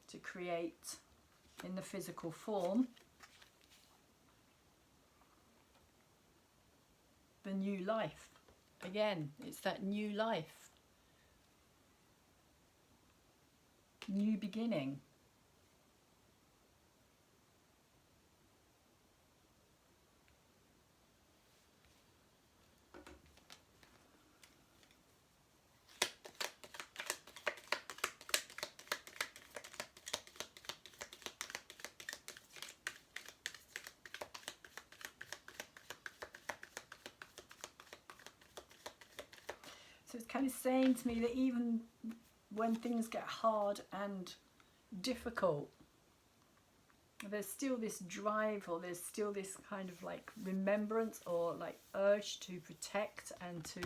to create in the physical form the new life. Again, it's that new life, new beginning. So it's kind of saying to me that even when things get hard and difficult, there's still this drive, or there's still this kind of like remembrance or like urge to protect and to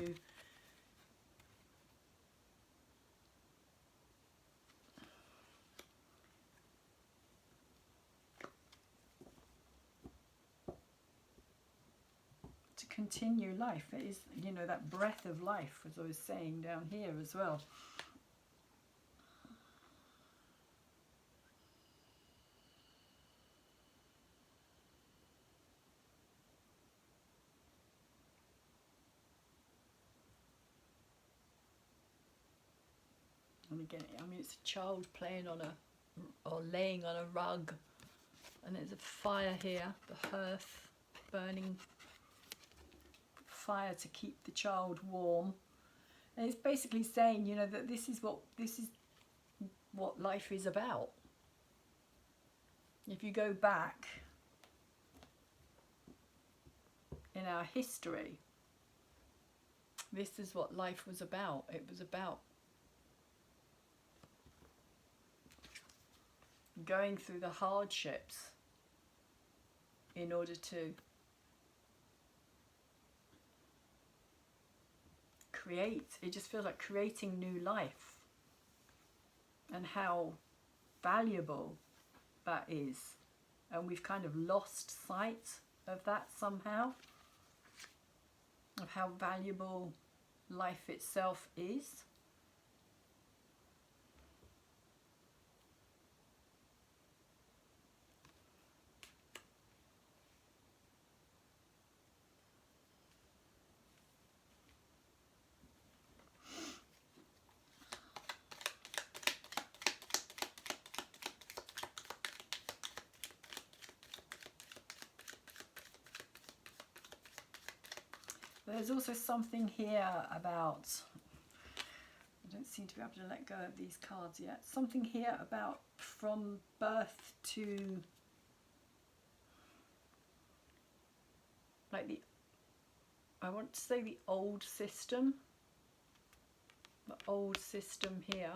continue life. It is, you know, that breath of life, as I was saying down here as well. And again, I mean, it's a child playing on a, or laying on a rug, and there's a fire here, the hearth burning, fire to keep the child warm. And it's basically saying, you know, that this is what life is about. If you go back in our history, this is what life was about. It was about going through the hardships in order to create. It just feels like creating new life, and how valuable that is. And we've kind of lost sight of that somehow, of how valuable life itself is. There's also something here about, I don't seem to be able to let go of these cards yet, something here about from birth to, like I want to say the old system here,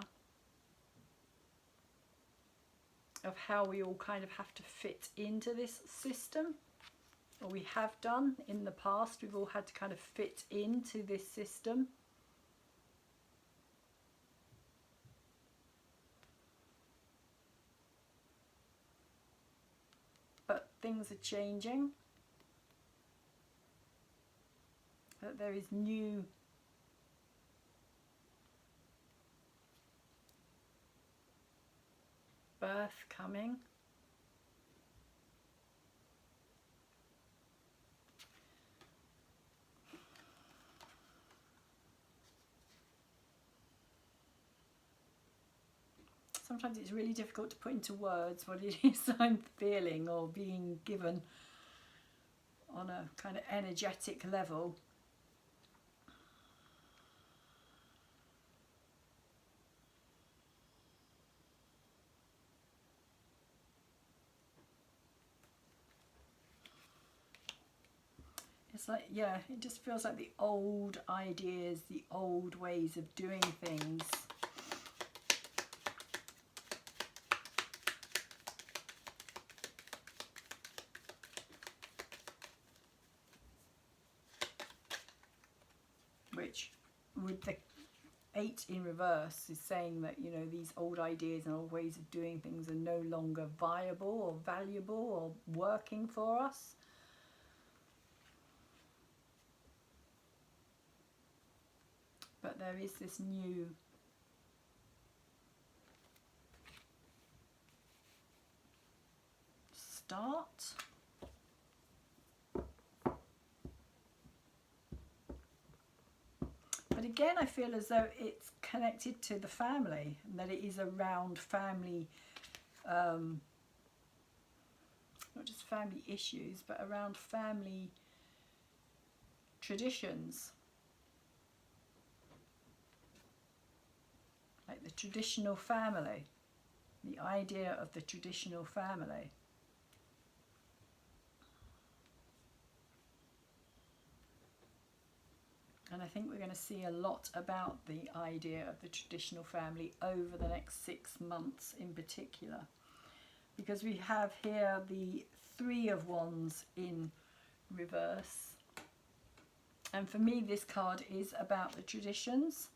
of how we all kind of have to fit into this system. Or we have done in the past. We've all had to kind of fit into this system. But things are changing. That there is new birth coming. Sometimes it's really difficult to put into words what it is I'm feeling or being given on a kind of energetic level. It's like, yeah, it just feels like the old ideas, the old ways of doing things. Which, with the 8 in reverse, is saying that, you know, these old ideas and old ways of doing things are no longer viable or valuable or working for us. But there is this new start. But again, I feel as though it's connected to the family, and that it is around family, not just family issues, but around family traditions. Like the traditional family, the idea of the traditional family. And I think we're going to see a lot about the idea of the traditional family over the next 6 months in particular. Because we have here the 3 of Wands in reverse. And for me, this card is about the traditions.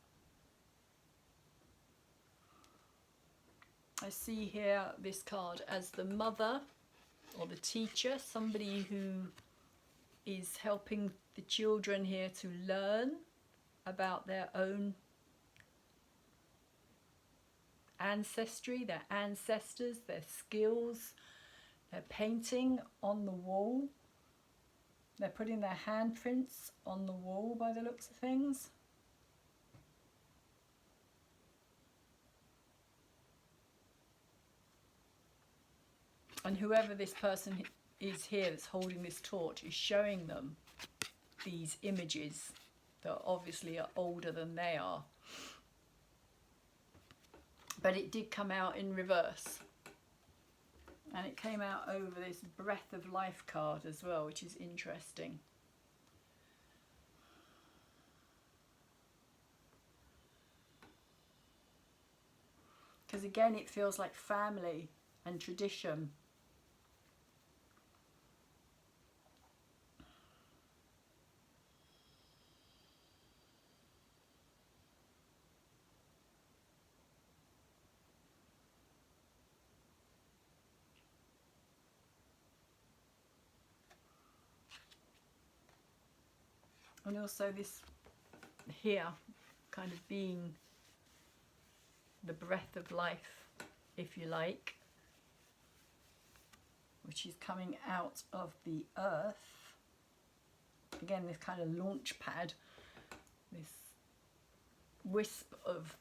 I see here this card as the mother or the teacher, somebody who is helping the children here to learn about their own ancestry, their ancestors, their skills. They're painting on the wall. They're putting their handprints on the wall by the looks of things. And whoever this person is here that's holding this torch is showing them these images that obviously are older than they are. But it did come out in reverse. And it came out over this Breath of Life card as well, which is interesting. Because again, it feels like family and tradition. And also this here kind of being the breath of life, if you like, which is coming out of the earth. Again, this kind of launch pad, this wisp of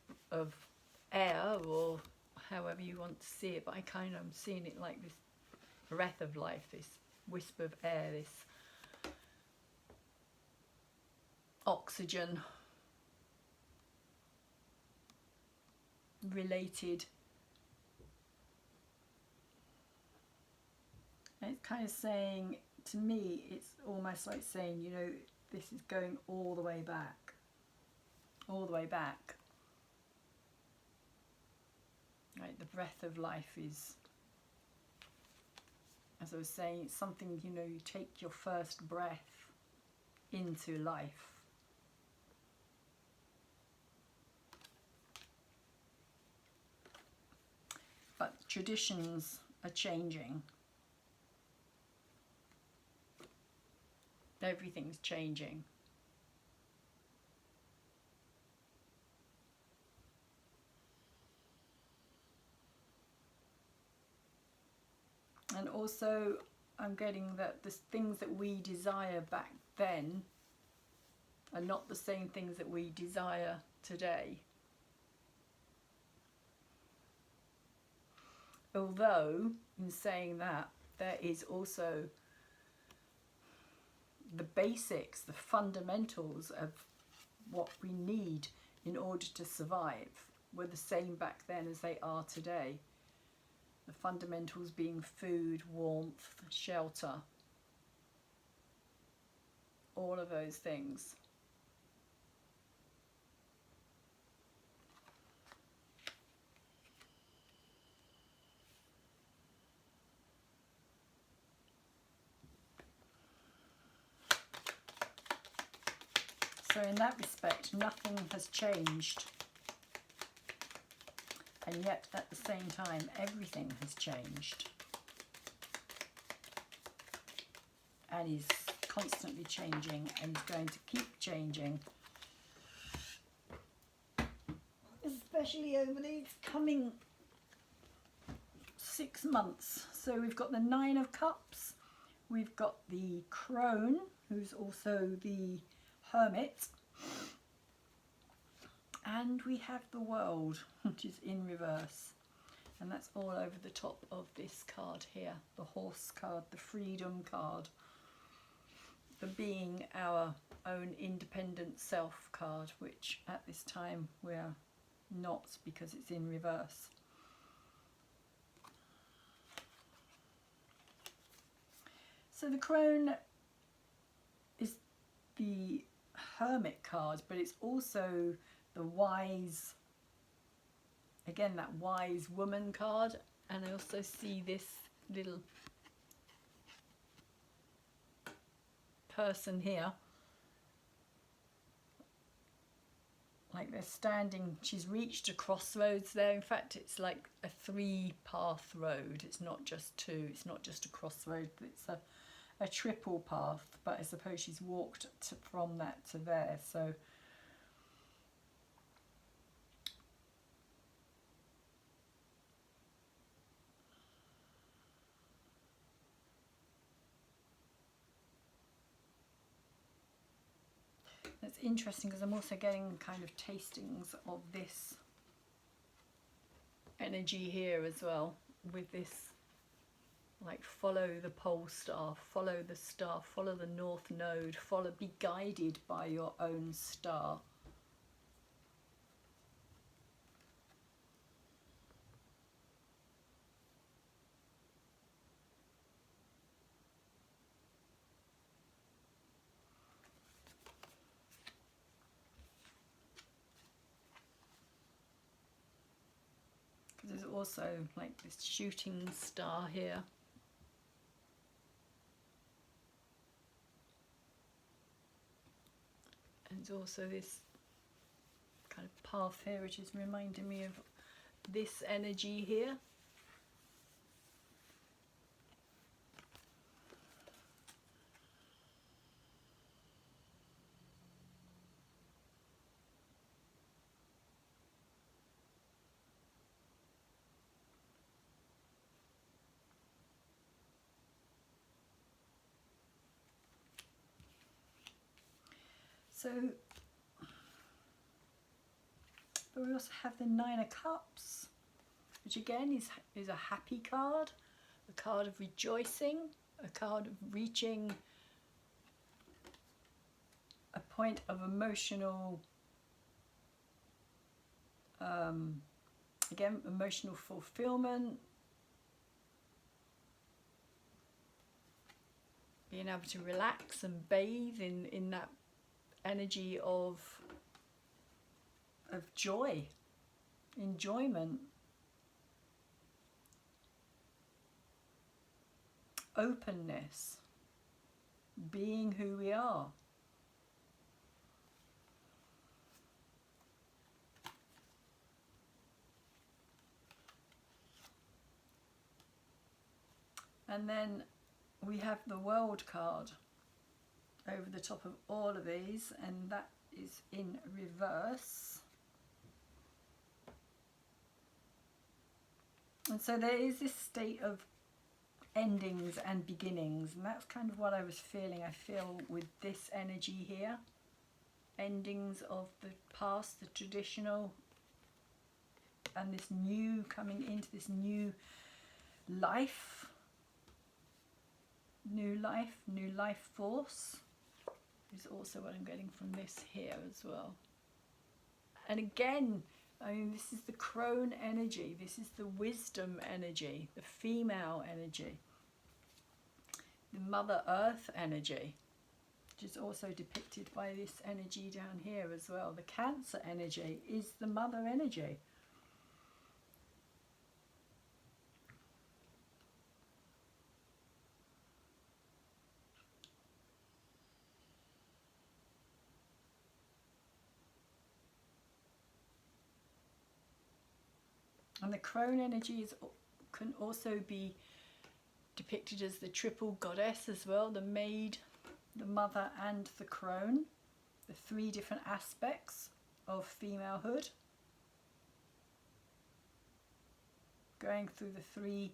air, or however you want to see it, but I kind of am seeing it like this breath of life, this wisp of air, this oxygen related. And it's kind of saying, to me, it's almost like saying, you know, this is going all the way back. All the way back. Right, the breath of life is, as I was saying, it's something, you know, you take your first breath into life. But traditions are changing. Everything's changing. And also, I'm getting that the things that we desire back then are not the same things that we desire today. Although, in saying that, there is also basics, the fundamentals of what we need in order to survive were the same back then as they are today. The fundamentals being food, warmth, shelter, all of those things. So in that respect, nothing has changed. And yet, at the same time, everything has changed. And is constantly changing and is going to keep changing. Especially over these coming 6 months. So we've got the Nine of Cups. We've got the Crone, who's also the Hermit, and we have the World, which is in reverse, and that's all over the top of this card here, the Horse card, the Freedom card, the being our own independent self card, which at this time we're not because it's in reverse. So the Crone is the Hermit card, but it's also the wise, again, that wise woman card. And I also see this little person here, like they're standing, she's reached a crossroads there. In fact, it's like a 3-path road. It's not just two, it's not just a crossroad, it's a triple path, but I suppose she's walked from that to there. So that's interesting, because I'm also getting kind of tastings of this energy here as well, with this, like, follow the pole star, follow the star, follow the north node, follow, be guided by your own star. Because there's also like this shooting star here. And there's also this kind of path here, which is reminding me of this energy here. So, but we also have the Nine of Cups, which again is a happy card, a card of rejoicing, a card of reaching a point of emotional, again, emotional fulfillment, being able to relax and bathe in that energy of joy, enjoyment, openness, being who we are. And then we have the World card over the top of all of these, and that is in reverse. And so there is this state of endings and beginnings, and that's kind of what I was feeling. I feel with this energy here, endings of the past, the traditional, and this new, coming into this new life, new life force. is also what I'm getting from this here as well. And again, I mean, this is the crone energy. This is the wisdom energy, the female energy, the Mother Earth energy, which is also depicted by this energy down here as well. The Cancer energy is the mother energy. And the crone energy can also be depicted as the triple goddess as well, the maid, the mother and the crone, the three different aspects of femalehood, going through the three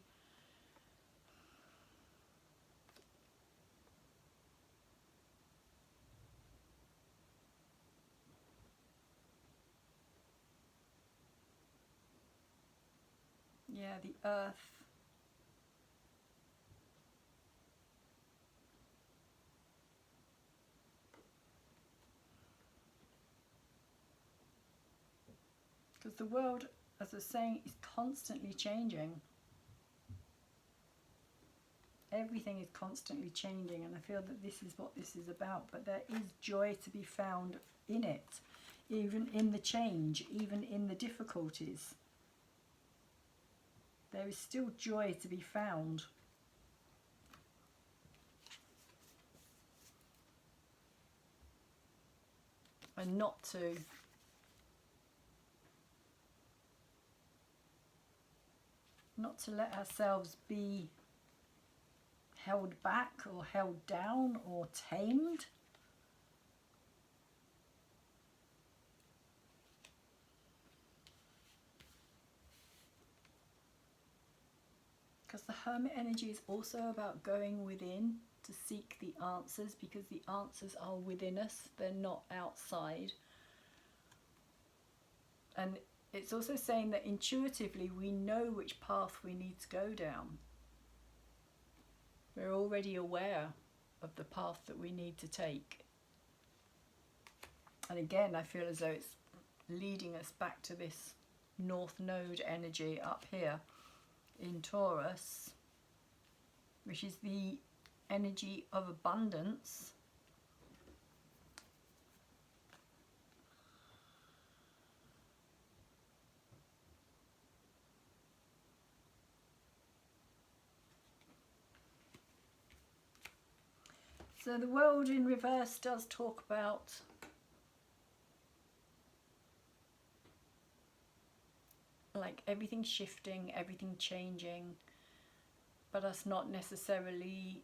the earth, because the world, as I was saying, is constantly changing. Everything is constantly changing, and I feel that this is what this is about, but there is joy to be found in it, even in the change, even in the difficulties. There is still joy to be found. And not to let ourselves be held back or held down or tamed. Because the Hermit energy is also about going within to seek the answers, because the answers are within us, they're not outside. And it's also saying that intuitively we know which path we need to go down. We're already aware of the path that we need to take. And again, I feel as though it's leading us back to this North Node energy up here in Taurus, which is the energy of abundance. So the world in reverse does talk about like everything shifting, everything changing, but us not necessarily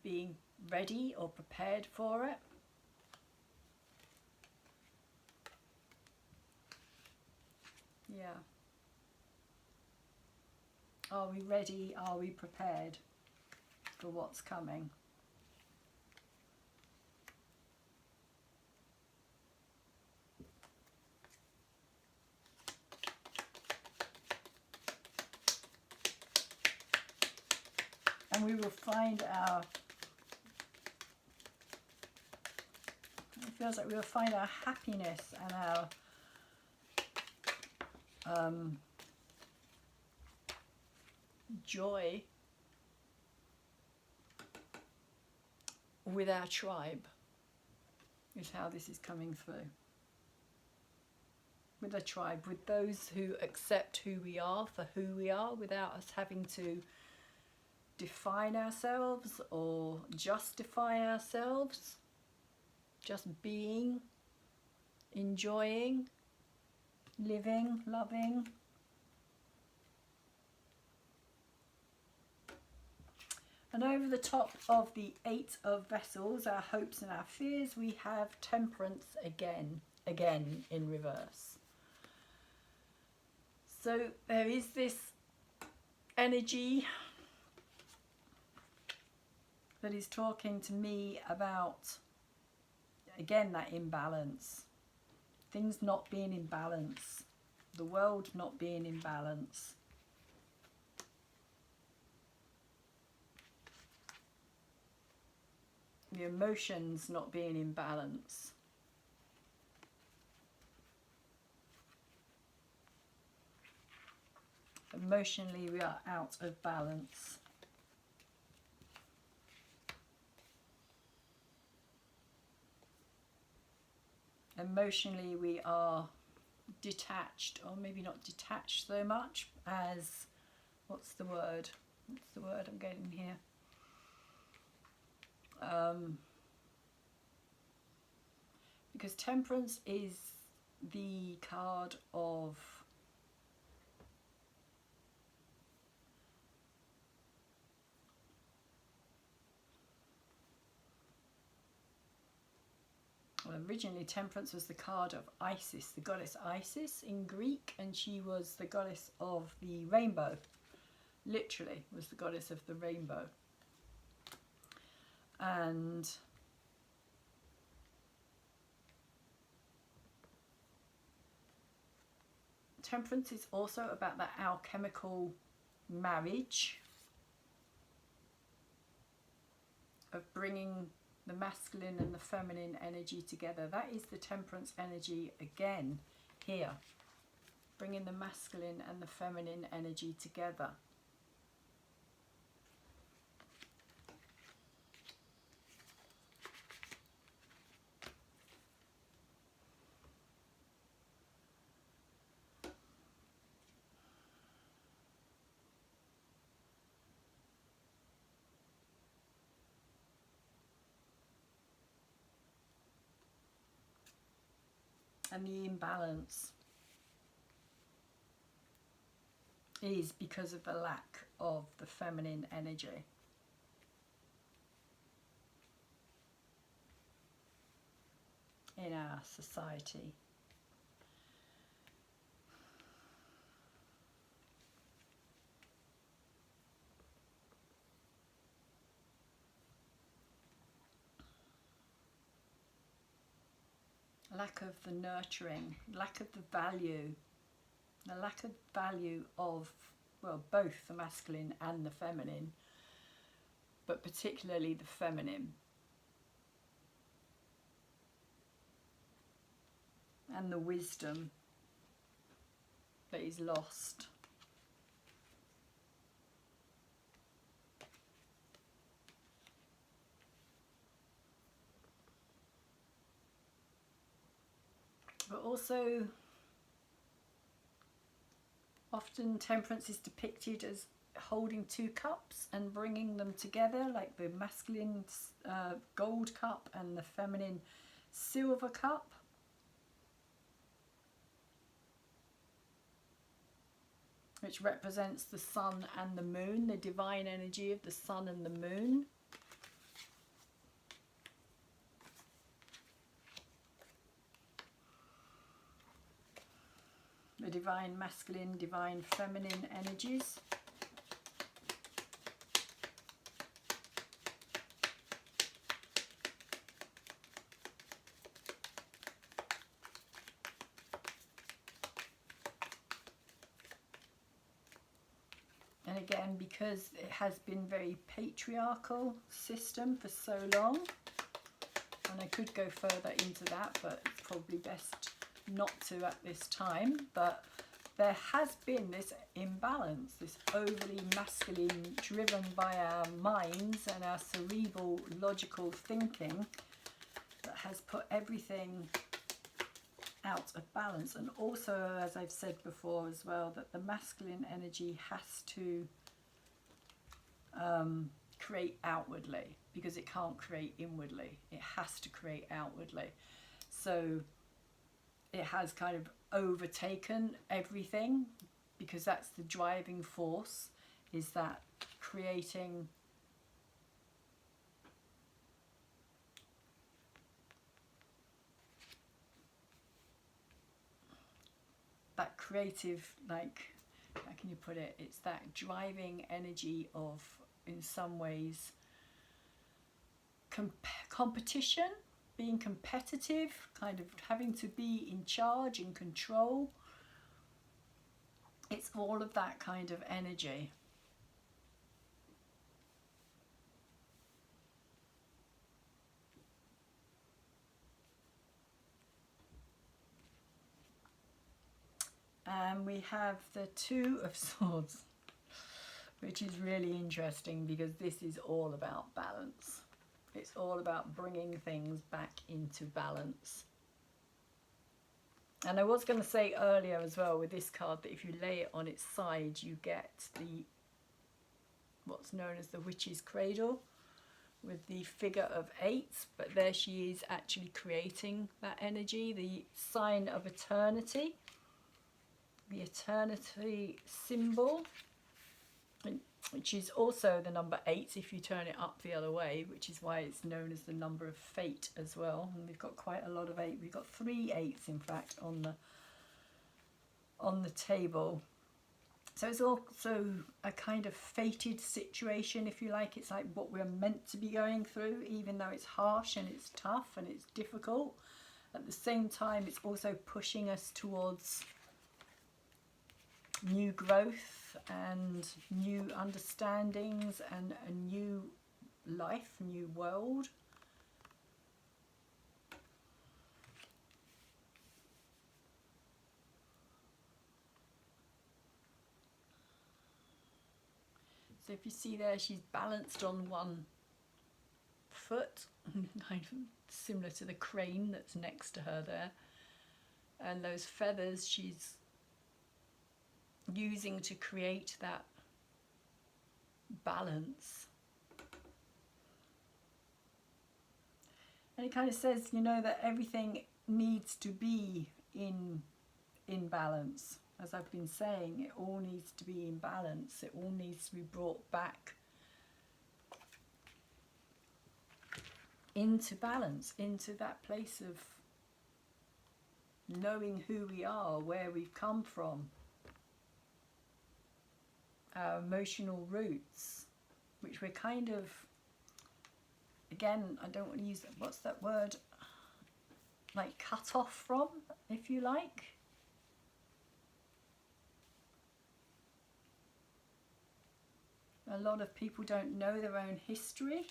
being ready or prepared for it. Yeah. Are we ready? Are we prepared for what's coming? And we will find our, it feels like we will find our happiness and our joy with our tribe, is how this is coming through. With a tribe, with those who accept who we are for who we are, without us having to define ourselves or justify ourselves, just being, enjoying, living, loving. And over the top of the 8 of Vessels, our hopes and our fears, we have Temperance again in reverse. So there is this energy that is talking to me about, again, that imbalance. Things not being in balance. The world not being in balance. your emotions not being in balance. Emotionally, we are out of balance. Emotionally, we are detached, or maybe not detached so much as, what's the word? What's the word I'm getting here? Because Temperance is the card of originally Temperance was the card of Isis, the goddess Isis in Greek, and she was the goddess of the rainbow. Literally was the goddess of the rainbow. And Temperance is also about that alchemical marriage of bringing the masculine and the feminine energy together. That is the Temperance energy again here, bringing the masculine and the feminine energy together. And the imbalance is because of the lack of the feminine energy. In our society. Lack of the nurturing, lack of the value, the lack of value of, well, both the masculine and the feminine, but particularly the feminine. And the wisdom that is lost. But also, often Temperance is depicted as holding two cups and bringing them together, like the masculine gold cup and the feminine silver cup. Which represents the sun and the moon, the divine energy of the sun and the moon. The divine masculine, divine feminine energies. And again, because it has been very patriarchal system for so long, and I could go further into that, but it's probably best not to at this time, but there has been this imbalance, this overly masculine, driven by our minds and our cerebral logical thinking, that has put everything out of balance. And also, as I've said before as well, that the masculine energy has to create outwardly, because it can't create inwardly. It has to create outwardly. So it has kind of overtaken everything, because that's the driving force, is that creating that creative, like, how can you put it, it's that driving energy of, in some ways, competition, being competitive, kind of having to be in charge, in control. It's all of that kind of energy. And we have the Two of Swords, which is really interesting because this is all about balance. It's all about bringing things back into balance. And I was going to say earlier as well with this card that if you lay it on its side, you get the what's known as the Witch's Cradle with the figure of 8. But there she is actually creating that energy, the sign of eternity, the eternity symbol, which is also the number 8 if you turn it up the other way, which is why it's known as the number of fate as well. And we've got quite a lot of 8. We've got 3 8s in fact on the table. So it's also a kind of fated situation, if you like. It's like what we're meant to be going through, even though it's harsh and it's tough and it's difficult. At the same time, it's also pushing us towards new growth and new understandings and a new life, new world. So if you see there, she's balanced on one foot, kind of similar to the crane that's next to her there. And those feathers she's using to create that balance. And it kind of says, you know, that everything needs to be in balance. As I've been saying, it all needs to be in balance. It all needs to be brought back into balance, into that place of knowing who we are, where we've come from, our emotional roots, which we're kind of, again, I don't want to use, what's that word, like cut off from, if you like. A lot of people don't know their own history.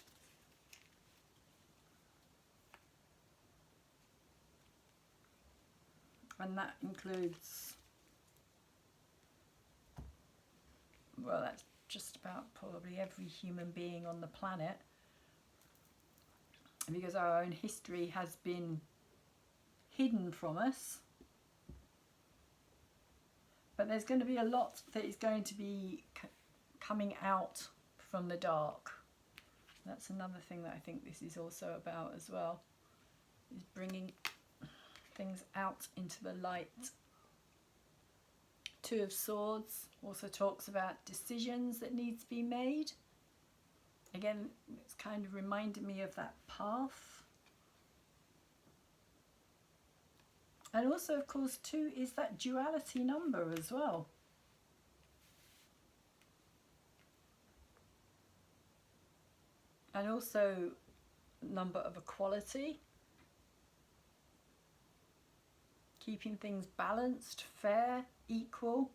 And that includes, well, that's just about probably every human being on the planet, because our own history has been hidden from us. But there's going to be a lot that is going to be coming out from the dark. That's another thing that I think this is also about as well, is bringing things out into the light. Two of Swords also talks about decisions that need to be made. Again, it's kind of reminded me of that path. And also, of course, 2 is that duality number as well. And also number of equality. Keeping things balanced, fair, equal.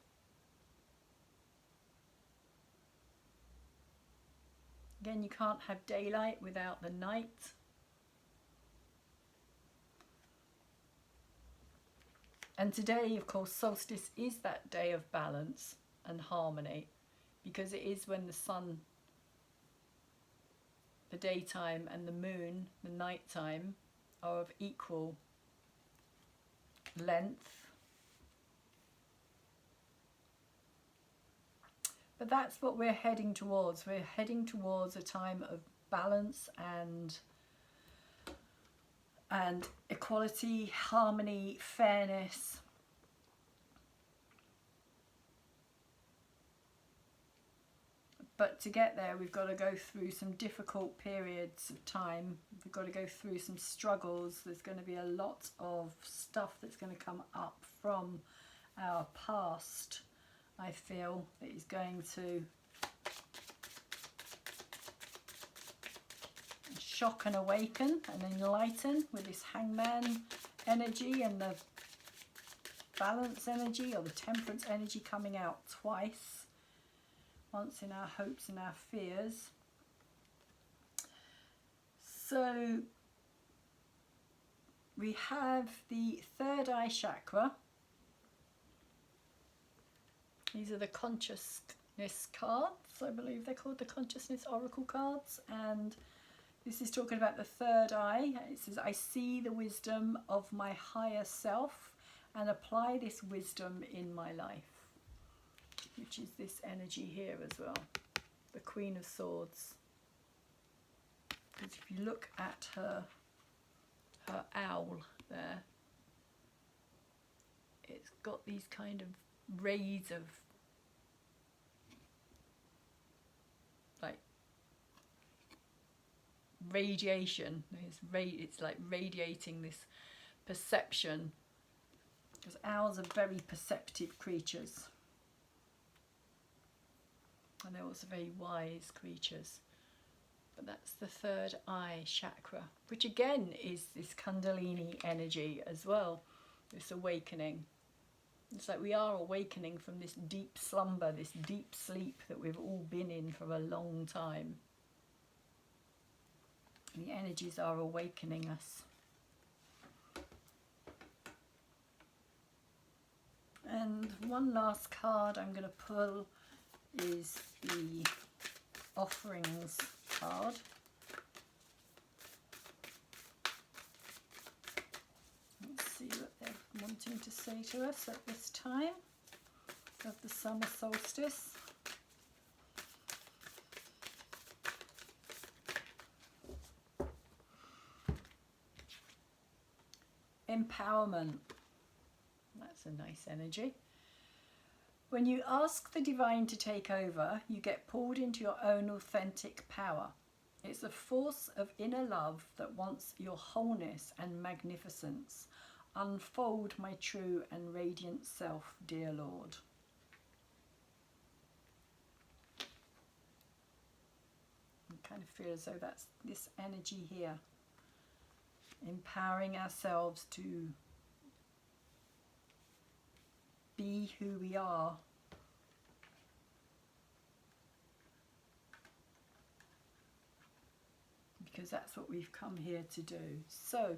Again, you can't have daylight without the night. And today, of course, solstice is that day of balance and harmony, because it is when the sun, the daytime, and the moon, the nighttime, are of equal length. But that's what we're heading towards. We're heading towards a time of balance and equality, harmony, fairness. But to get there, we've got to go through some difficult periods of time. We've got to go through some struggles. There's going to be a lot of stuff that's going to come up from our past, I feel, that is going to shock and awaken and enlighten with this Hangman energy and the balance energy, or the temperance energy, coming out twice. Once in our hopes and our fears. So we have the third eye chakra, These are the consciousness cards. I believe they're called the consciousness oracle cards, and this is talking about the third eye. It says, I see the wisdom of my higher self and apply this wisdom in my life, which is this energy here as well, the Queen of Swords. Because if you look at her owl there, it's got these kind of rays of like radiation. It's like radiating this perception, because owls are very perceptive creatures, and they're also very wise creatures. But that's the third eye chakra, which again is this Kundalini energy as well, this awakening. It's like we are awakening from this deep slumber, this deep sleep that we've all been in for a long time. The energies are awakening us. And one last card I'm going to pull is the offerings card. Let's see what they're wanting to say to us at this time of the summer solstice. Empowerment. That's a nice energy. When you ask the divine to take over, you get pulled into your own authentic power. It's a force of inner love that wants your wholeness and magnificence. Unfold my true and radiant self, dear Lord. I kind of feel as though that's this energy here. Empowering ourselves to be who we are. Because that's what we've come here to do. So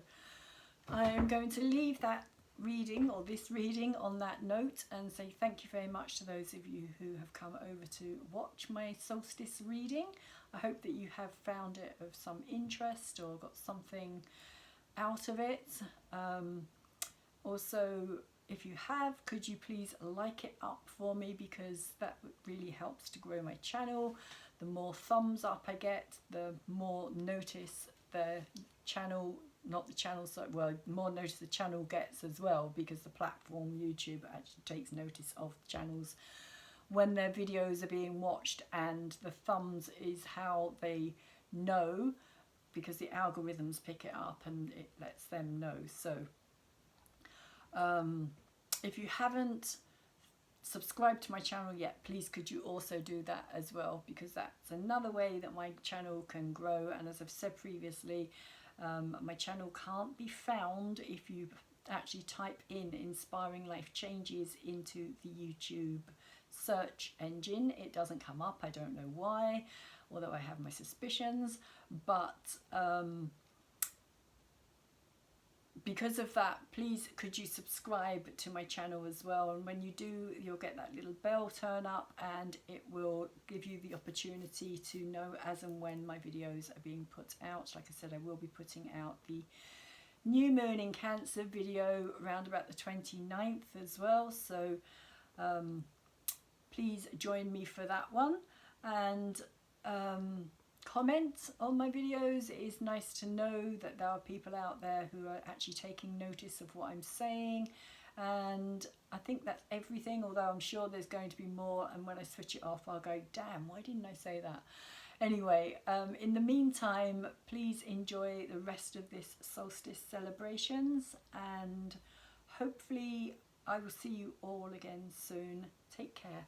I am going to leave that reading, or this reading, on that note, and say thank you very much to those of you who have come over to watch my solstice reading. I hope that you have found it of some interest or got something out of it. Also, if you have, could you please like it up for me, because that really helps to grow my channel. The more thumbs up I get, the more notice the channel, not the channel, so well, more notice the channel gets as well, because the platform YouTube actually takes notice of channels when their videos are being watched, and the thumbs is how they know, because the algorithms pick it up and it lets them know. So if you haven't subscribed to my channel yet, please could you also do that as well, because that's another way that my channel can grow. And as I've said previously, my channel can't be found if you actually type in Inspiring Life Changes into the YouTube search engine. It doesn't come up. I don't know why, although I have my suspicions, but because of that, please could you subscribe to my channel as well, and when you do, you'll get that little bell turn up, and it will give you the opportunity to know as and when my videos are being put out. Like I said, I will be putting out the new moon in Cancer video around about the 29th as well, so please join me for that one. And comment on my videos. It is nice to know that there are people out there who are actually taking notice of what I'm saying, and I think that's everything, although I'm sure there's going to be more, and when I switch it off I'll go, damn, why didn't I say that? Anyway, in the meantime, please enjoy the rest of this solstice celebrations, and hopefully I will see you all again soon. Take care.